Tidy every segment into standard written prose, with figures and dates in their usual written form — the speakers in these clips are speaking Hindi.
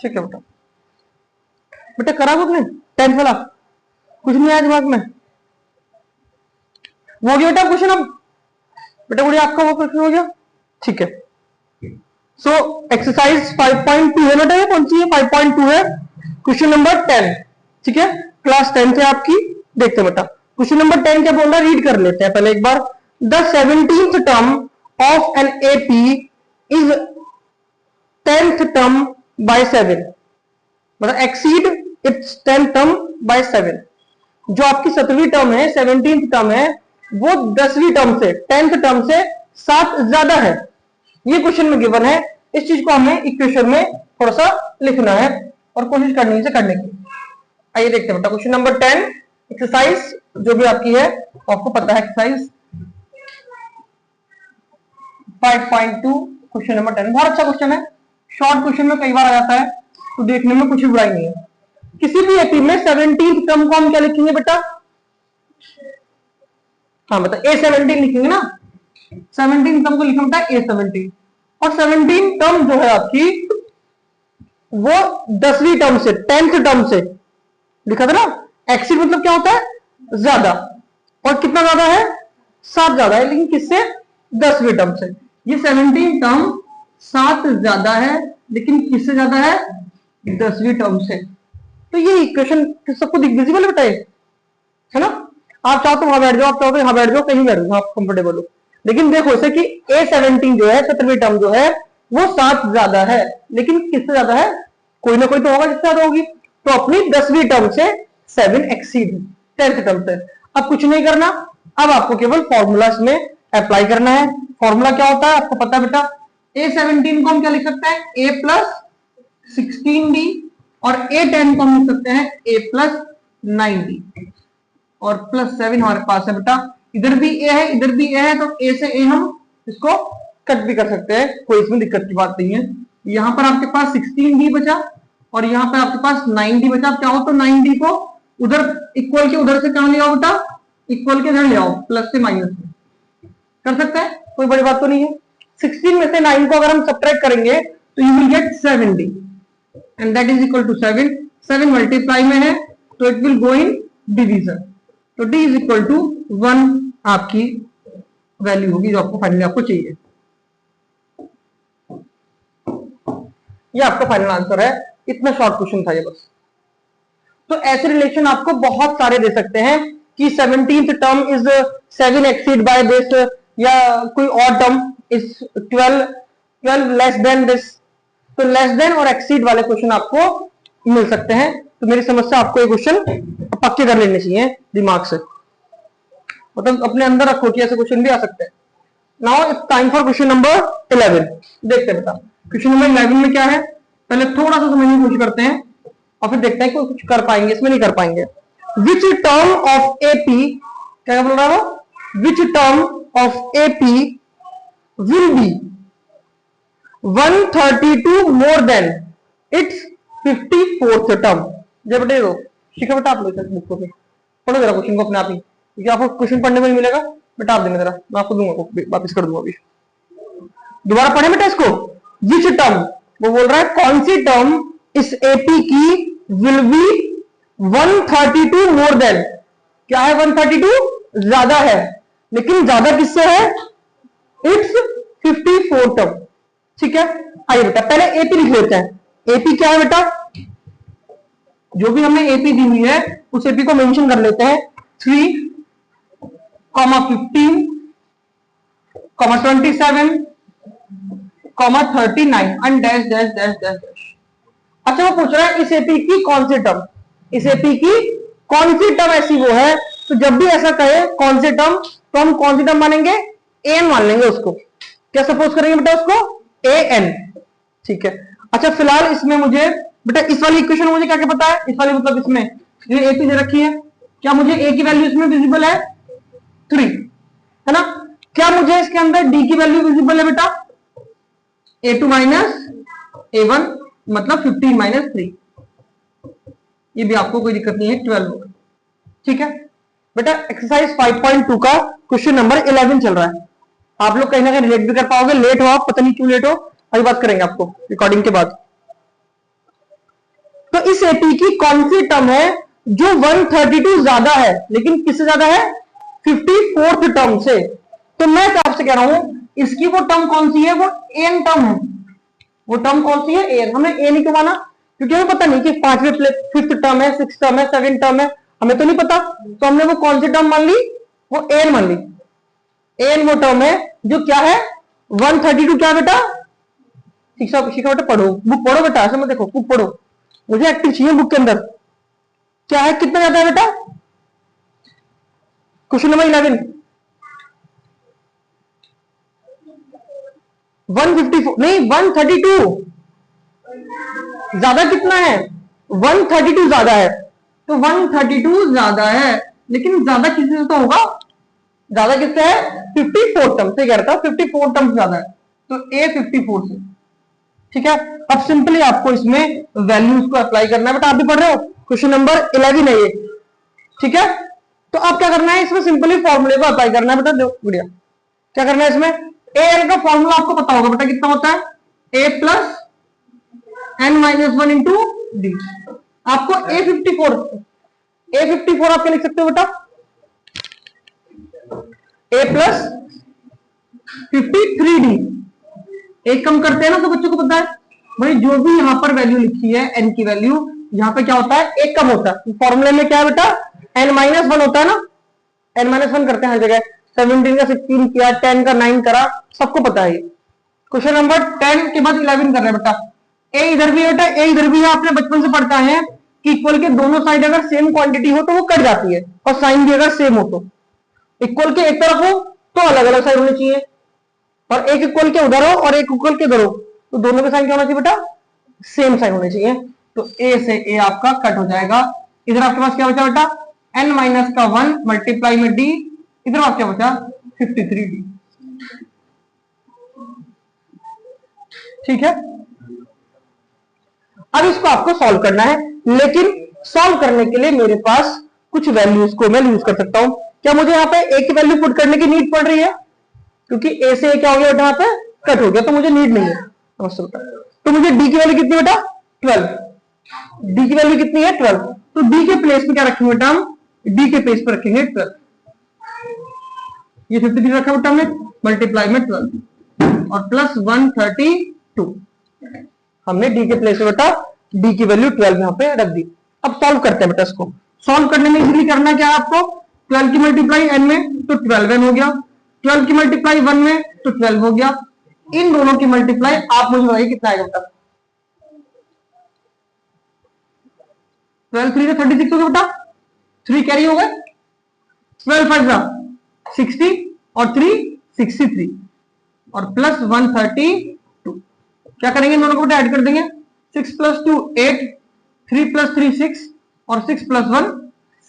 ठीक है बेटा, बेटा करा आपने 10th वाला, कुछ नहीं आया दिमाग में, वो हो गया बेटा क्वेश्चन। अब बेटा बोलिए आपका वो क्वेश्चन हो गया, ठीक है। सो एक्सरसाइज 5.2 है बेटा, ये कौन सी है? 5.2 है, क्वेश्चन नंबर 10, ठीक है, क्लास 10th है आपकी। देखते हैं बेटा क्वेश्चन नंबर 10 क्या बोल रहा है, रीड कर लेते हैं पहले एक बार। The 17th term of an AP is 10th term by 7, मतलब exceed it's 10th term by 7। जो आपकी 17वीं टर्म है, 17th टर्म है, वो 10वीं टर्म से, 10th टर्म से 7 ज्यादा है। ये क्वेश्चन में गिवन है, इस चीज को हमें इक्वेशन में थोड़ा सा लिखना है और कोशिश करनी से करने की। आइए देखते हैं बेटा क्वेश्चन नंबर 10, एक्सरसाइज जो भी आपकी है, आपको पता है एक्सरसाइज 5.2 क्वेश्चन नंबर 10। बहुत अच्छा क्वेश्चन है, शॉर्ट क्वेश्चन में कई बार आ जाता है, तो देखने में कुछ बुराई नहीं है। किसी भी एपी में 17th टर्म को हम क्या लिखेंगे बेटा? हाँ बता, A17 लिखेंगे ना, 17 टर्म को लिखा होता है A17। और 17 टर्म जो है आपकी वो 10वीं टर्म से, 10th टर्म से लिखा था ना। एक्सीड मतलब क्या होता है? ज्यादा। और कितना ज्यादा है? 7 ज्यादा है, लेकिन किससे? 10वीं टर्म से। ये 17 टर्म 7 ज्यादा है, लेकिन किससे ज्यादा है? 10वीं टर्म से। तो ये इक्वेशन सबको विजिबल बताए है ना। आप चाहो तो वहां बैठ जाओ, आप चाहो तो यहां बैठ जाओ, कहीं बैठ जाओ, आप कंफर्टेबल हो। लेकिन देखो इसे कि A17 जो है, 17वीं टर्म जो है, वो 7 ज्यादा है, लेकिन किससे ज्यादा है? कोई ना कोई तो होगा जिससे ज्यादा होगी। तो अपनी 10वीं टर्म से 7 एक्सीड 10th टर्म से। अब कुछ नहीं करना, अब आपको केवल फॉर्मूला इसमें अप्लाई करना है। फॉर्मूला क्या होता है आपको पता है बेटा? A17 को हम क्या लिख सकते हैं? A प्लस 16D, और A10 को हम लिख सकते हैं A प्लस 9D, और प्लस 7 हमारे पास है बेटा। इधर भी A है, इधर भी A है, तो A से A हम इसको कट भी कर सकते हैं, कोई इसमें दिक्कत की बात नहीं है। यहां पर आपके पास 16D बचा, और यहां पर आपके पास 9D बचा। आप चाहो तो 9D को उधर इक्वल के उधर से कहां ले आओ बेटा? इक्वल के इधर ले आओ, प्लस से माइनस में कर सकते हैं, कोई बड़ी बात तो नहीं है। 16 में से 9 को अगर हम सब्ट्रैक्ट करेंगे तो you will get 7D, and that is equal to 7। 7 multiply में है तो it will go in division, तो D इज इक्वल टू 1 आपकी वैल्यू होगी जो आपको फाइनली आपको चाहिए। ये आपका फाइनल आंसर है। इतना शॉर्ट क्वेश्चन था ये बस। तो ऐसे रिलेशन आपको बहुत सारे दे सकते हैं कि 17th term is 7 exceed by this, या कोई और term is 12 less than this. तो लेस देन और एक्सीड वाले क्वेश्चन आपको मिल सकते हैं। तो मेरी समझ से आपको ये क्वेश्चन पक्के कर लेने चाहिए दिमाग से, मतलब अपने अंदर रखो कि ऐसे क्वेश्चन भी आ सकते हैं। Now it's time for question number 11। देखते हैं बेटा क्वेश्चन नंबर 11 में क्या है, पहले थोड़ा सा समझने की कोशिश करते हैं और फिर देखते हैं कि कुछ कर पाएंगे इसमें, नहीं कर पाएंगे। विच टर्म ऑफ एपी, क्या बोल रहा है वो? Which term of AP will be 132 more than it's 54th term. जब बेटे दो ठीक है बेटा, आप लोग बुक को पढ़ो जरा क्वेश्चन को अपने आप ही, क्योंकि आपको क्वेश्चन पढ़ने में मिलेगा बेटा। आप देना जरा, मैं आपको दूंगा, वापस कर दूंगा अभी। दोबारा पढ़े बेटा इसको। विच टर्म, वो बोल रहा है कौन सी टर्म इस एपी की विल बी 132 मोर देन, क्या है? 132 ज्यादा है, लेकिन ज्यादा किससे है? It's 54 term. ठीक है, आइए बेटा पहले एपी लिख लेते हैं। एपी क्या है बेटा? जो भी हमें एपी दी हुई है उस एपी को मेंशन कर लेते हैं। 3, 15, 27, 39 and dash dash dash dash dash. अच्छा वो पूछ रहा है इस एपी की कौन सी टर्म, इस एपी की कौन सी टर्म ऐसी वो है। तो जब भी ऐसा कहे कौन सी टर्म, तो हम कौन सी टर्म मानेंगे? एन मान लेंगे उसको। क्या सपोज करेंगे बेटा उसको? एन। ठीक है, अच्छा फिलहाल इसमें मुझे बेटा इस वाली इक्वेशन में मुझे क्या क्या पता है? इस वाली मतलब इसमें ये एपी दे रखी है, क्या मुझे ए की वैल्यू इसमें विजिबल है? 3 है ना। क्या मुझे इसके अंदर डी की वैल्यू विजिबल है बेटा? A2 माइनस A1 मतलब 15 माइनस 3। ये भी आपको कोई दिक्कत नहीं है, 12 होगा। ठीक है बेटा, एक्सरसाइज 5.2 का क्वेश्चन नंबर 11 चल रहा है। आप लोग कहीं ना कहीं रिलेट भी कर पाओगे। लेट हो आप, पता नहीं क्यों लेट हो, अभी बात करेंगे आपको रिकॉर्डिंग के बाद। तो इस एपी की कौन सी टर्म है जो 132 ज्यादा है, लेकिन किससे ज्यादा है? 54th टर्म से। तो मैं आपसे कह रहा हूं इसकी वो टर्म कौन सी है? वो एन टर्म है। वो टर्म कौन सी है? एन। हमने ए नहीं क्यों माना? क्योंकि हमें पता नहीं कि पांचवें फिफ्थ टर्म है, सिक्स टर्म है, सेवन टर्म है, हमें तो नहीं पता। तो हमने वो कौन सी टर्म मान ली? वो एन मान ली। एन वो टर्म है जो क्या है? 132। क्या बेटा? शिक्षा शिक्षा बेटा पढ़ो, बुक पढ़ो बेटा, ऐसे मत देखो, बुक पढ़ो, मुझे एक्टिव चाहिए बुक के अंदर। क्या है? कितना ज्यादा है बेटा? Question number 11। 154 नहीं, 132 ज्यादा कितना है? 132 ज्यादा है। तो 132 ज्यादा है, लेकिन ज्यादा किससे तो होगा? ज्यादा किससे है? 54 टर्म से। कह रहा था 54 टर्म ज्यादा है, तो ए 54 से। ठीक है, अब सिंपली आपको इसमें वैल्यूज को अप्लाई करना है। बेटा आप भी पढ़ रहे हो, क्वेश्चन नंबर 11 है ये। ठीक है, तो अब क्या करना है? इसमें सिंपली फॉर्मूले को अप्लाई करना है। बेटा बढ़िया, क्या करना है इसमें? ए एन का फॉर्मूला आपको पता होगा बेटा, कितना होता है? A plus N minus one into D. आपको ए54 आप क्या लिख सकते हो बेटा? A plus 53d। एक कम करते हैं ना तो बच्चों को पता है भाई, जो भी यहां पर वैल्यू लिखी है एन की वैल्यू, यहां पे क्या होता है? एक कम होता है। फॉर्मूले में क्या है बेटा? एन माइनस वन होता है ना। एन माइनस वन करते हैं हर जगह। 17 का 16 किया, 10 का 9 करा, सबको पता है। क्वेश्चन नंबर 10 के बाद 11 कर रहे हैं बेटा। ए इधर भी है बेटा, ए इधर भी है। आपने बचपन से पढ़ता है कि इक्वल के दोनों साइड अगर सेम क्वांटिटी हो तो वो कट जाती है, और साइन भी अगर सेम हो तो। इक्वल के एक तरफ हो तो अलग अलग साइड होनी चाहिए, और एक इक्वल के उधर हो और एक इक्वल के उधर हो तो दोनों के साइन क्या होना चाहिए बेटा? सेम साइन होने चाहिए। तो ए से ए आपका कट हो जाएगा। इधर आपके पास क्या बचा बेटा? एन माइनस का 1 मल्टीप्लाई में डी। इधर आप क्या बचा? 53d। ठीक है, अब इसको आपको सॉल्व करना है, लेकिन सॉल्व करने के लिए मेरे पास कुछ वैल्यूज को मैं यूज कर सकता हूं। क्या मुझे यहाँ पे ए की वैल्यू पुट करने की नीड पड़ रही है? क्योंकि ए से क्या हो गया बेटा? यहाँ पे कट हो गया, तो मुझे नीड नहीं है। तो मुझे डी की वैल्यू कितनी बेटा? 12। डी की वैल्यू कितनी है? 12। तो डी के प्लेस पे क्या रखेंगे बेटा? हम डी के प्लेस पे रखेंगे 12। ये 53 रखा बेटा हमने, मल्टीप्लाई में 12 और प्लस 132। हमने डी के प्लेस पे बेटा डी की वैल्यू 12 यहाँ पे रख दी। अब सॉल्व करते हैं बेटा इसको। सॉल्व करने में इजीली करना क्या है आपको? 12 की मल्टीप्लाई एन में तो 12 एन हो गया, 12 की मल्टीप्लाई 1 में तो 12 हो गया। इन दोनों की मल्टीप्लाई आप मुझे बताइए कितना आएगा बेटा? 12 3 से 36 हो गया बेटा, 3 कैरी हो गए, 12 5 60 और 3 63 और प्लस 132। क्या करेंगे? दोनों को बेटा ऐड कर देंगे। 6 प्लस 2 8, 3 प्लस 3 6 और 6 प्लस 1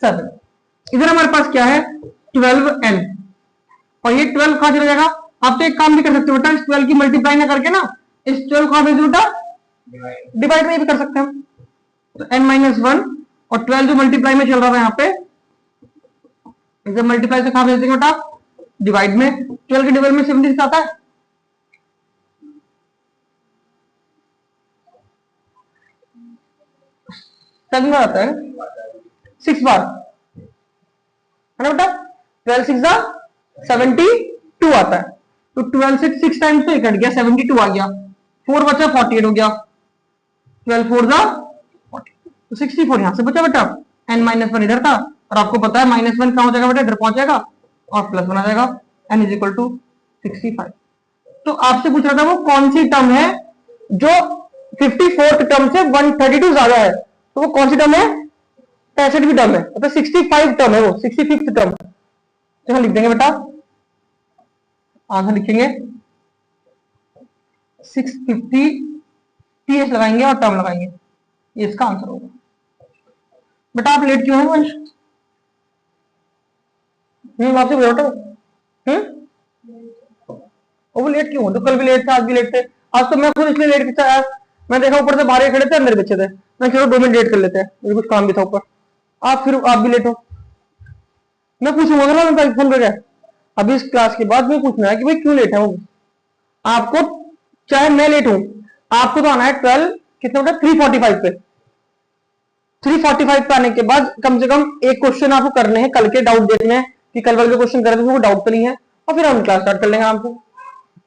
7। इधर हमारे पास क्या है? 12n। और ये 12 कहां चला जाएगा? आप तो एक काम भी कर सकते हो बेटा, इस 12 की मल्टीप्लाई ना करके ना इस 12 कहां भेज दो बेटा? डिवाइड में भी कर सकते हैं। तो n माइनस 1 और 12 जो मल्टीप्लाई में चल रहा था यहाँ पे, इधर मल्टीप्लाई से कहां भेज देंगे बेटा? डिवाइड में। 12 के डिवाइड में 76 आता है। सेवन बार आता है, 6 बार है ना बेटा? 12 6 72 आता है। तो 12 से 6 टाइम्स तो कट गया, 72 आ गया, 4 बचा 48 हो गया, 12 4 40, तो 64 यहां से बचा बेटा। n माइनस 1 इधर था, और आपको पता है माइनस 1 कहां हो जाएगा बेटा? इधर पहुंच जाएगा और प्लस 1 आ जाएगा। n is equal to 65। तो आपसे पूछ रहा था वो कौन सी टर्म है जो 54th टर्म से 132 ज्यादा है? तो वो कौन सी टर्म है? 65वीं टर्म है, मतलब 65 टर्म है वो, 65th टर्म। तो हम लिख देंगे बेटा, आंसर लिखेंगे 650, टीएच लगाएंगे और टर्म लगाएंगे, ये इसका आंसर होगा। बेटा आप लेट क्यों हैं वंश? आपसे बेटा वो लेट क्यों हो? तो कल भी लेट थे, आज भी लेट थे। आज तो मैं खुद इसलिए लेट किया आया, मैं देखा ऊपर से बाहर खड़े थे, अंदर बच्चे थे, मैं चलो 2 मिनट लेट कर लेते हैं, मुझे कुछ काम भी था ऊपर। आप फिर आप भी लेट हो, मैं पूछूंगा ना मैं फोन करके अभी इस क्लास के बाद मैं पूछना है कि भाई क्यों लेट है वो आपको, चाहे मैं लेट हूं, आपको तो आना है 12 कितने बेटा? 3:45 पे। 3:45 पे आने के बाद कम से कम एक क्वेश्चन आपको करने हैं, कल के डाउट देखने हैं कि कल वाले जो क्वेश्चन कर रहे थे वो डाउट तो नहीं है, और फिर हम क्लास स्टार्ट कर लेंगे आराम से।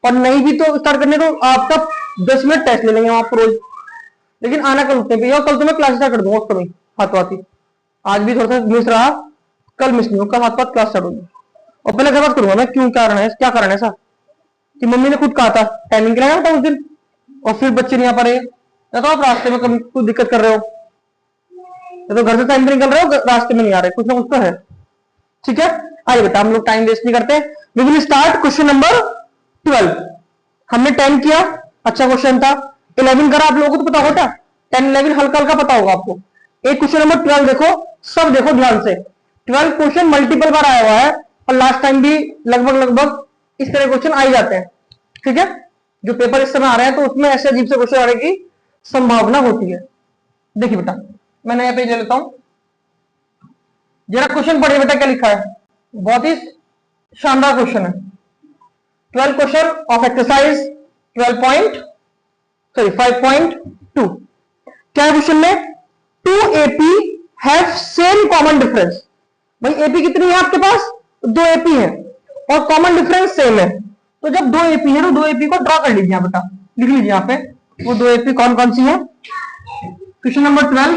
और नहीं भी तो स्टार्ट करने तो आपका 10 मिनट टेस्ट ले लेंगे आपको रोज, लेकिन आना कल उठने पे, और कल तो मैं क्लास स्टार्ट कर दूंगा उसको भी हाथ हाथ ही। आज भी थोड़ा सा मिस रहा, कल मिस नहीं हो, कल हाथ हाथ क्लास स्टार्ट होगी। और पहले बात करूंगा मैं क्यों कारण है, क्या कारण है ऐसा कि मम्मी ने खुद कहा था टाइमिंग के लिए था उस दिन, और फिर बच्चे नहीं आ पा रहे, या तो आप रास्ते में कभी कुछ दिक्कत कर रहे हो, या तो घर से टाइम पे निकल रहे हो, रास्ते में नहीं आ रहे, कुछ ना कुछ तो है। ठीक है, आइए बेटा हम लोग टाइम वेस्ट नहीं करते, we will start question number 12। हमने 10 किया, अच्छा क्वेश्चन था। 11 करा, आप लोगों को तो पता होगा, 10 11 हल्का हल्का पता होगा आपको। एक क्वेश्चन नंबर 12 देखो, सब देखो ध्यान से। 12 क्वेश्चन मल्टीपल बार आया हुआ है, और लास्ट टाइम भी लगभग लगभग इस तरह क्वेश्चन आ ही जाते हैं। ठीक है, जो पेपर इस समय आ रहे हैं तो उसमें ऐसे अजीब से क्वेश्चन आने की संभावना होती है। देखिए बेटा, मैं नया पेज ले लेता हूं, जरा क्वेश्चन पढ़िए बेटा क्या लिखा है, बहुत ही शानदार क्वेश्चन है। 12 क्वेश्चन ऑफ एक्सरसाइज 5.2। क्या है क्वेश्चन में? 2 AP have same common difference. भाई एपी कितनी है आपके पास? 2 AP है, और कॉमन डिफरेंस सेम है। तो जब 2 AP है तो 2 AP को ड्रॉ कर लीजिए बेटा, लिख लीजिए यहाँ पे वो 2 AP कौन कौन सी है। क्वेश्चन नंबर 12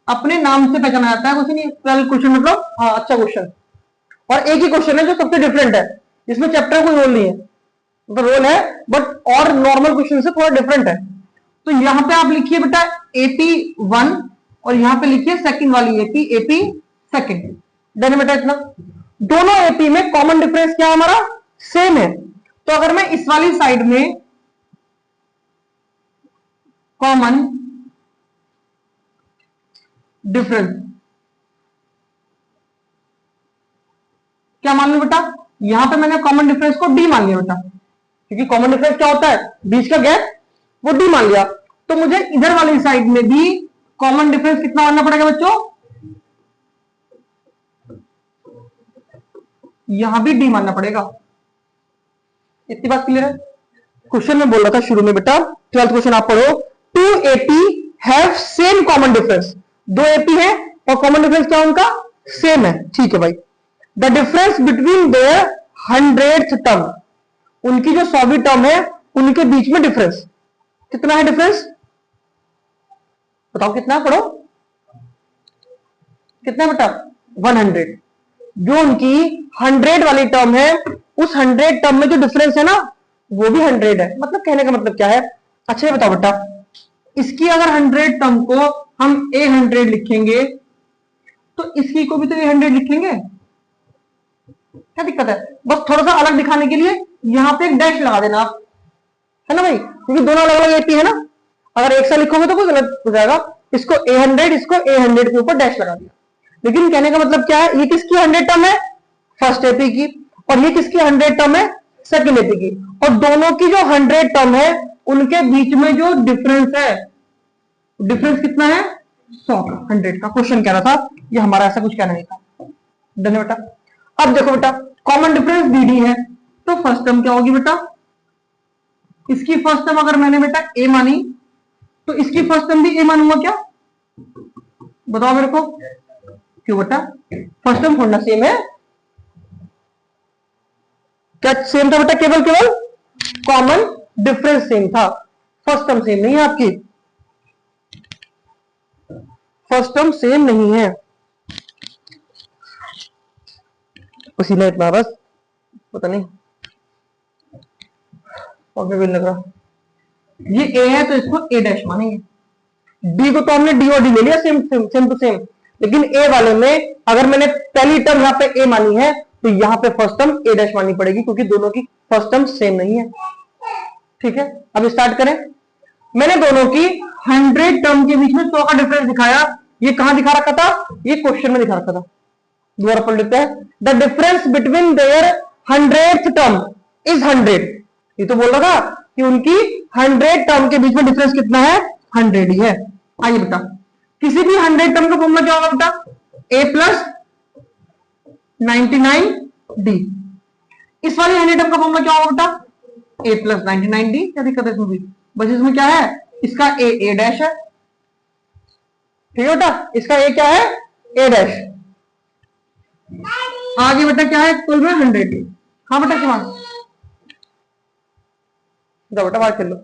अपने नाम से पहचाना जाता है, कुछ नहीं। 12 क्वेश्चन मतलब हाँ अच्छा क्वेश्चन, और एक ही क्वेश्चन है जो सबसे डिफरेंट है, इसमें चैप्टर कोई रोल नहीं है, मतलब रोल है बट और नॉर्मल क्वेश्चन से थोड़ा डिफरेंट है। तो यहाँ पे आप लिखिए बेटा AP1, और यहाँ पे लिखिए सेकंड वाली AP सेकंड। डन बेटा इतना। दोनों AP में कॉमन डिफरेंस क्या है हमारा? सेम है। तो अगर मैं इस वाली साइड में कॉमन डिफरेंस क्या मान लू बेटा? यहां पे मैंने कॉमन डिफरेंस को D मान लिया बेटा, क्योंकि कॉमन डिफरेंस क्या होता है? बीच का गैप, वो D मान लिया। तो मुझे इधर वाली साइड में भी कॉमन डिफरेंस कितना मानना पड़ेगा बच्चों? यहां भी D मानना पड़ेगा। इतनी बात क्लियर है? क्वेश्चन में बोल रहा था शुरू में बेटा, 12th क्वेश्चन आप पढ़ो। 2 AP have same common difference. 2 AP है और कॉमन डिफरेंस क्या उनका? सेम है। ठीक है भाई। The difference between their 100th term, उनकी जो 100वीं टर्म है उनके बीच में डिफरेंस कितना है? डिफरेंस बताओ कितना? पढ़ो कितना बेटा? 100। जो उनकी 100 वाली टर्म है, उस 100 टर्म में जो डिफरेंस है ना वो भी 100 है। मतलब कहने का मतलब क्या है? अच्छा ये बताओ बेटा, इसकी अगर 100 टर्म को हम A100 लिखेंगे तो इसकी को भी तो A100 लिखेंगे, क्या दिक्कत है? बस थोड़ा सा अलग दिखाने के लिए यहां पे एक डैश लगा देना आप, है ना भाई, क्योंकि दोनों अलग अलग AP है ना। अगर एक सा लिखोगे तो कोई गलत हो जाएगा। इसको A100, इसको A100 के ऊपर डैश लगा दिया। लेकिन कहने का मतलब क्या है? ये किसकी 100 टर्म है? फर्स्ट AP की। और ये किसकी 100 टर्म है? सेकंड AP की। और दोनों की जो 100 टर्म है उनके बीच में जो डिफरेंस है, डिफरेंस कितना है? 100 का, 100 का। क्वेश्चन कह रहा था, ये हमारा ऐसा कुछ कहना नहीं था। डन बेटा। अब देखो बेटा, कॉमन डिफरेंस DD है, तो फर्स्ट टर्म क्या होगी बेटा? इसकी फर्स्ट टर्म अगर मैंने बेटा A मानी तो इसकी फर्स्ट टर्म भी A मानूंगा क्या? बताओ मेरे को, क्यों बेटा? फर्स्ट टर्म थोड़ा सेम है क्या? सेम था बेटा, केवल केवल कॉमन डिफरेंस सेम था, फर्स्ट टर्म सेम नहीं है आपकी, फर्स्ट टर्म सेम नहीं है। उसी में इतना बस, पता नहीं और भी लग रहा। ये A है तो इसको A डैश मानेंगे, D को तो हमने D और D ले लिया सेम सेम टू सेम, लेकिन A वाले में अगर मैंने पहली टर्म यहाँ पे A मानी है तो यहाँ पे फर्स्ट टर्म A डैश माननी पड़ेगी, क्योंकि दोनों की फर्स्ट टर्म सेम नहीं है। ठीक है, अब स्टार्ट करें। मैंने दोनों की 100 टर्म के बीच में 100 का डिफरेंस दिखाया। ये कहां दिखा रखा था? ये क्वेश्चन में दिखा रखा था। दोबारा पढ़ लेते हैं। The difference between their 100th term is 100। ये तो बोल रहा था कि उनकी 100 टर्म के बीच में डिफरेंस कितना है? 100 ही है। आइए बेटा, किसी भी 100 टर्म का फॉर्मूला क्या होगा बेटा? A plus 99D। इस वाली 100 टर्म का फॉर्मूला क्या होगा बेटा? A plus 99D। क्या दिक्कत है इसमें भी? बस इसमें क्या है? इसका A डैश है, ठीक है बेटा, इसका ए क्या है, ए डैश। आगे बेटा क्या है, कुल में 100। हाँ बेटा क्या, जाओ बेटा बाहर खेल लो।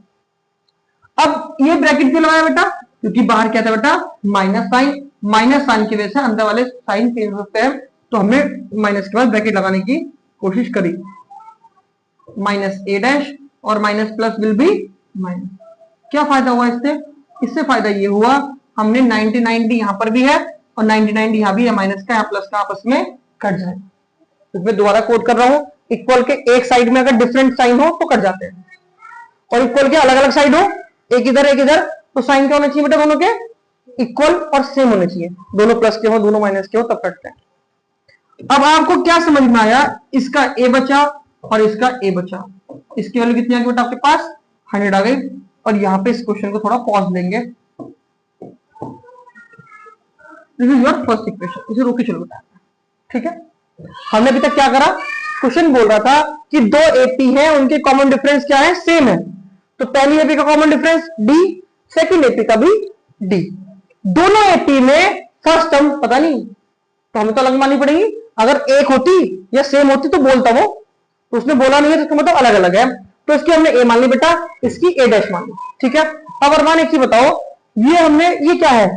अब ये ब्रैकेट क्यों लगाया बेटा, क्योंकि बाहर क्या था बेटा, माइनस साइन की वजह से अंदर वाले साइन चेंज होते हैं, तो हमने माइनस के बाद ब्रैकेट लगाने की कोशिश करी। माइनस ए डैश और minus plus will be minus. क्या फायदा हुआ इससे, इससे फायदा ये हुआ, हमने 90 यहां पर भी है और 90 यहां भी है, माइनस का या प्लस का आपस में कट जाए। तो मैं दोबारा कोट कर रहा हूं, इक्वल के एक साइड में अगर डिफरेंट साइन हो तो कट जाते हैं, और इक्वल के अलग अलग साइड हो, एक इधर, तो साइन क्या होना चाहिए बेटा, दोनों के इक्वल और सेम होने चाहिए, दोनों प्लस के हो दोनों माइनस के हो तब कटते हैं। अब आपको क्या समझ में आया, इसका ए बचा और इसका ए बचा, इसकी वैल्यू कितनी आ गई बेटा आपके पास, 100 आ गई। और यहां पे इस क्वेश्चन को थोड़ा पॉज लेंगे, this is your first equation, इसे रोके चलो बेटा, ठीक है। हमने अभी तक क्या करा, क्वेश्चन बोल रहा था कि दो एपी हैं, उनके कॉमन डिफरेंस क्या है, सेम है। तो पहली एपी का common difference D, second AP का भी डी। दोनों एपी में फर्स्ट टर्म पता नहीं, तो हमें तो अलग माननी पड़ेगी। अगर एक होती या सेम होती तो बोलता वो, तो उसने बोला नहीं है तो इसका मतलब अलग अलग है, तो इसकी हमने ए मान ली बेटा, इसकी ए डैश मान ली, ठीक है। अब अरमान एक चीज बताओ, ये हमने, ये क्या है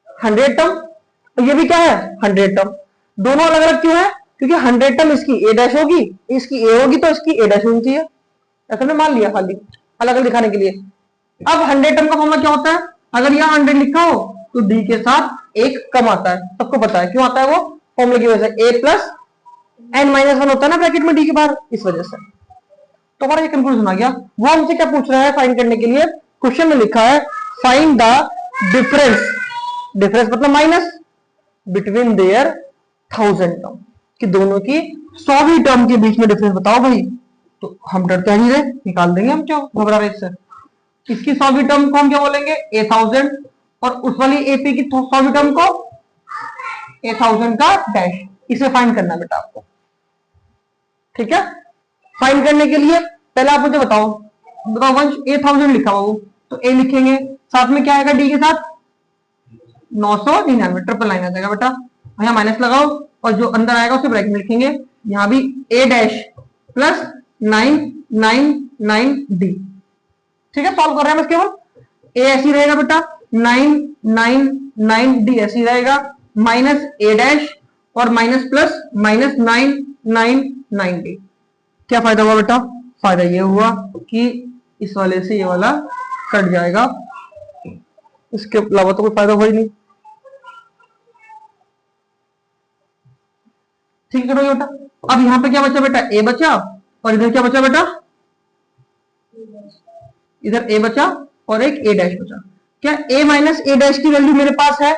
100 टर्म, और ये भी क्या है 100 टर्म, दोनों अलग अलग क्यों है, क्योंकि 100 टर्म इसकी ए डैश होगी, इसकी ए होगी, तो इसकी ए डैश होनी चाहिए, ऐसा मैं मान लिया खाली अलग अलग दिखाने के लिए। अब 100 टर्म का फॉर्मूला क्या होता है, अगर यहाँ 100 लिखा हो तो डी के साथ एक कम आता है, सबको पता है क्यों आता है, वो फॉर्मूले की वजह से, ए प्लस एन माइनस 1 होता है ना ब्रैकेट में डी के बाहर, इस वजह से। तो हमारा ये कंफ्यूजन आ गया। वो हमसे क्या पूछ रहा है फाइंड करने के लिए, क्वेश्चन में लिखा है फाइंड द डिफरेंस, डिफरेंस मतलब माइनस, बिटवीन देयर 1000 टर्म, कि दोनों की 100वीं टर्म के बीच में डिफरेंस बताओ भाई। तो हम डरते नहीं रहे, निकाल देंगे, हम क्या घबरा रहे इससे। इसकी 100वीं टर्म को हम क्या बोलेंगे, ए 1000, और उस वाली एपी की 100वीं टर्म को ए 1000 का डैश। इसे फाइंड करना बेटा आपको, ठीक है। फाइंड करने के लिए पहले आप मुझे बताओ वंश, ए 1000 लिखा हुआ वो, तो ए लिखेंगे, साथ में क्या आएगा डी के साथ 999, 999 आ जाएगा बेटा, यहाँ माइनस लगाओ और जो अंदर आएगा उसे ब्रैकेट में लिखेंगे, यहाँ भी ए डैश प्लस 999 डी, ठीक है। सॉल्व कर रहे हैं बस केवल, ए ऐसी रहेगा बेटा, 999 डी ऐसी रहेगा, माइनस ए डैश और माइनस प्लस माइनस 999 डी। क्या फायदा हुआ बेटा, फायदा ये हुआ कि इस वाले से ये वाला कट जाएगा, इसके अलावा तो कोई फायदा हुआ ही नहीं, ठीक है बेटा। अब यहां पे क्या बचा बेटा, ए बचा, और इधर क्या बचा बेटा, इधर ए बचा और एक ए डैश बचा। क्या ए माइनस ए डैश की वैल्यू मेरे पास है,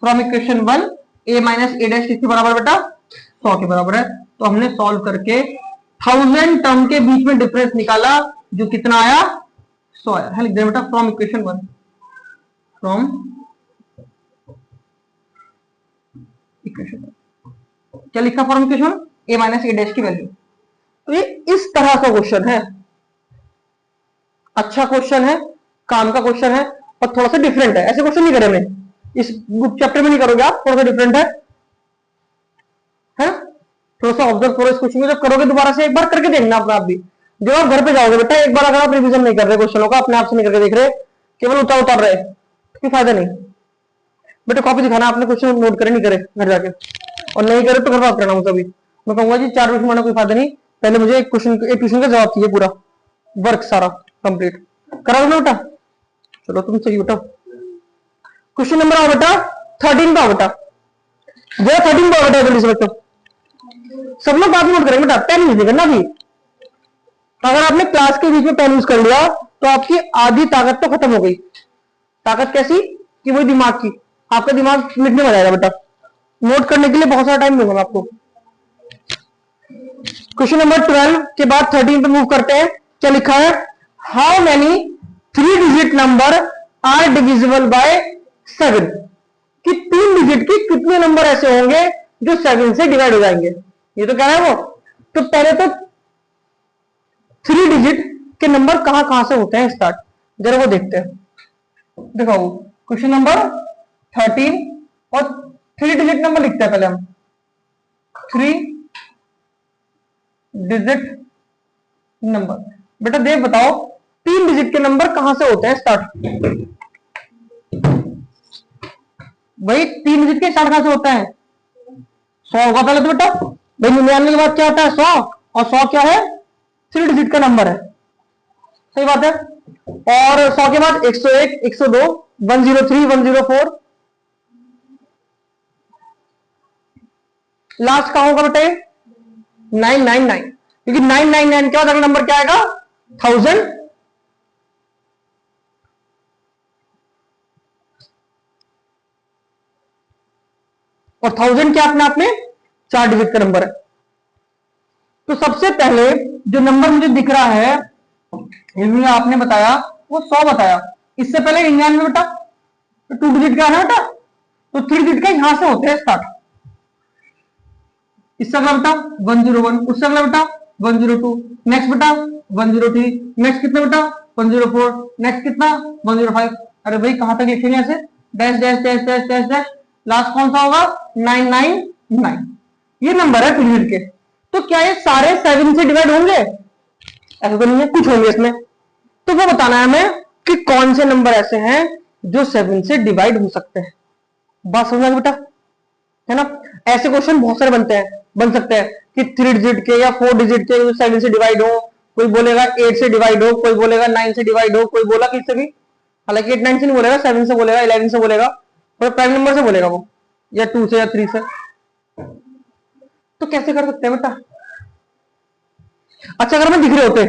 from equation 1 A minus A dash किसके बराबर बेटा, 100 के बराबर है। तो हमने सॉल्व करके 1000 टर्म के बीच में डिफरेंस निकाला, जो कितना आया 100 आया है, लिख दें बेटा फ्रॉम इक्वेशन 1, फ्रॉम इक्वेशन क्या लिखा, from equation A minus A dash की वैल्यू। तो ये इस तरह का क्वेश्चन है, अच्छा क्वेश्चन है, काम का क्वेश्चन है, और थोड़ा सा डिफरेंट है। ऐसे क्वेश्चन नहीं करे मैं इस बुक चैप्टर में, नहीं करोगे आप, थोड़ा सा डिफरेंट है, थोड़ा सा ऑब्जर्व करो इस क्वेश्चन को, जब करोगे दोबारा से एक बार करके देखना अपना आप भी, जब आप घर पे जाओगे बेटा, एक बार अगर आप रिवीजन नहीं कर रहे क्वेश्चनों का, अपने आप से नहीं करके देख रहे, केवल उतार रहे, कोई फायदा नहीं बेटा। कॉपी दिखाना, आपने क्वेश्चन नोट करे नहीं करे घर जाके, और नहीं करे तो घर बात करना मुझे। मैं कहूंगा जी 4 क्वेश्चन मारना कोई फायदा नहीं, पहले मुझे एक क्वेश्चन का जवाब चाहिए, पूरा वर्क सारा कंप्लीट करा दो बेटा। चलो तुम सही बेटा, क्वेश्चन नंबर आओ बेटा 13 का बेटा, वो 13 का बेटा, जल्दी से बच्चों सब लोग बात नोट करेंगे बेटा, पेन यूज करना भी। अगर आपने क्लास के बीच में पेन यूज कर लिया तो आपकी आधी ताकत तो खत्म हो गई। ताकत कैसी, कि वही दिमाग की, आपका दिमाग मिटने में जाएगा बेटा। नोट करने के लिए बहुत सारा टाइम दूंगा मैं आपको। क्वेश्चन नंबर 12 के बाद 13 पे मूव करते हैं। क्या लिखा है, how many 3 digit number are divisible by 7, कि 3 डिजिट के कितने नंबर ऐसे होंगे जो 7 से डिवाइड हो जाएंगे, ये तो कह रहा है वो। तो पहले तो 3 डिजिट के नंबर कहां कहां से होते हैं स्टार्ट, जरा वो देखते हैं। दिखाओ क्वेश्चन नंबर 13 और 3 डिजिट नंबर लिखते हैं पहले हम। 3 डिजिट नंबर। बेटा देव बताओ 3 डिजिट के नंबर कहां से होते हैं स्टार्ट? भाई 3 डिजिट के स्टार्ट कहां से होता है? 100 होगा पहले तो बेटा। भाई 99 के बाद क्या आता है? 100। और 100 क्या है? 3 डिजिट का नंबर है। सही बात है। और 100 के बाद 101, 102, 103, 104, लास्ट का होगा बेटे 999, क्योंकि 999 के बाद अगला नंबर क्या आएगा? 1000। और 1000 क्या अपने आप में 4 डिजिट का नंबर है। तो सबसे पहले जो नंबर मुझे दिख रहा है, ये आपने बताया वो 100 बताया। इससे पहले 99 बेटा, तो 2 डिजिट का है ना बेटा, तो 3 डिजिट का यहां से होते हैं स्टार्ट। इससे अगला बेटा 101, उससे अगला बेटा 102, नेक्स्ट बेटा 103, नेक्स्ट कितना बेटा 104, नेक्स्ट कितना 105। अरे भाई कहां तक लिखेंगे ऐसे? Dash dash dash dash dash dash, last कौन सा होगा? 999। ये नंबर है 2 डिजिट के। तो क्या ये सारे 7 से डिवाइड होंगे? ऐसा तो नहीं है, कुछ होंगे इसमें। तो वो बताना है हमें कि कौन से नंबर ऐसे हैं जो 7 से डिवाइड हो सकते हैं। बात समझ बेटा, है ना? ऐसे क्वेश्चन बहुत सारे बन सकते हैं कि 3 डिजिट के या 4 डिजिट के 7 से डिवाइड हो। कोई बोलेगा 8 से डिवाइड हो, कोई बोलेगा 9 से डिवाइड हो, कोई बोला किससे भी, हालांकि 8 9 से नहीं बोलेगा, 7 से बोलेगा, 11 से बोलेगा, और प्राइम नंबर से बोलेगा वो, या 2 से या 3 से। तो कैसे कर सकते हैं बेटा? अच्छा अगर हमें दिख रहे होते,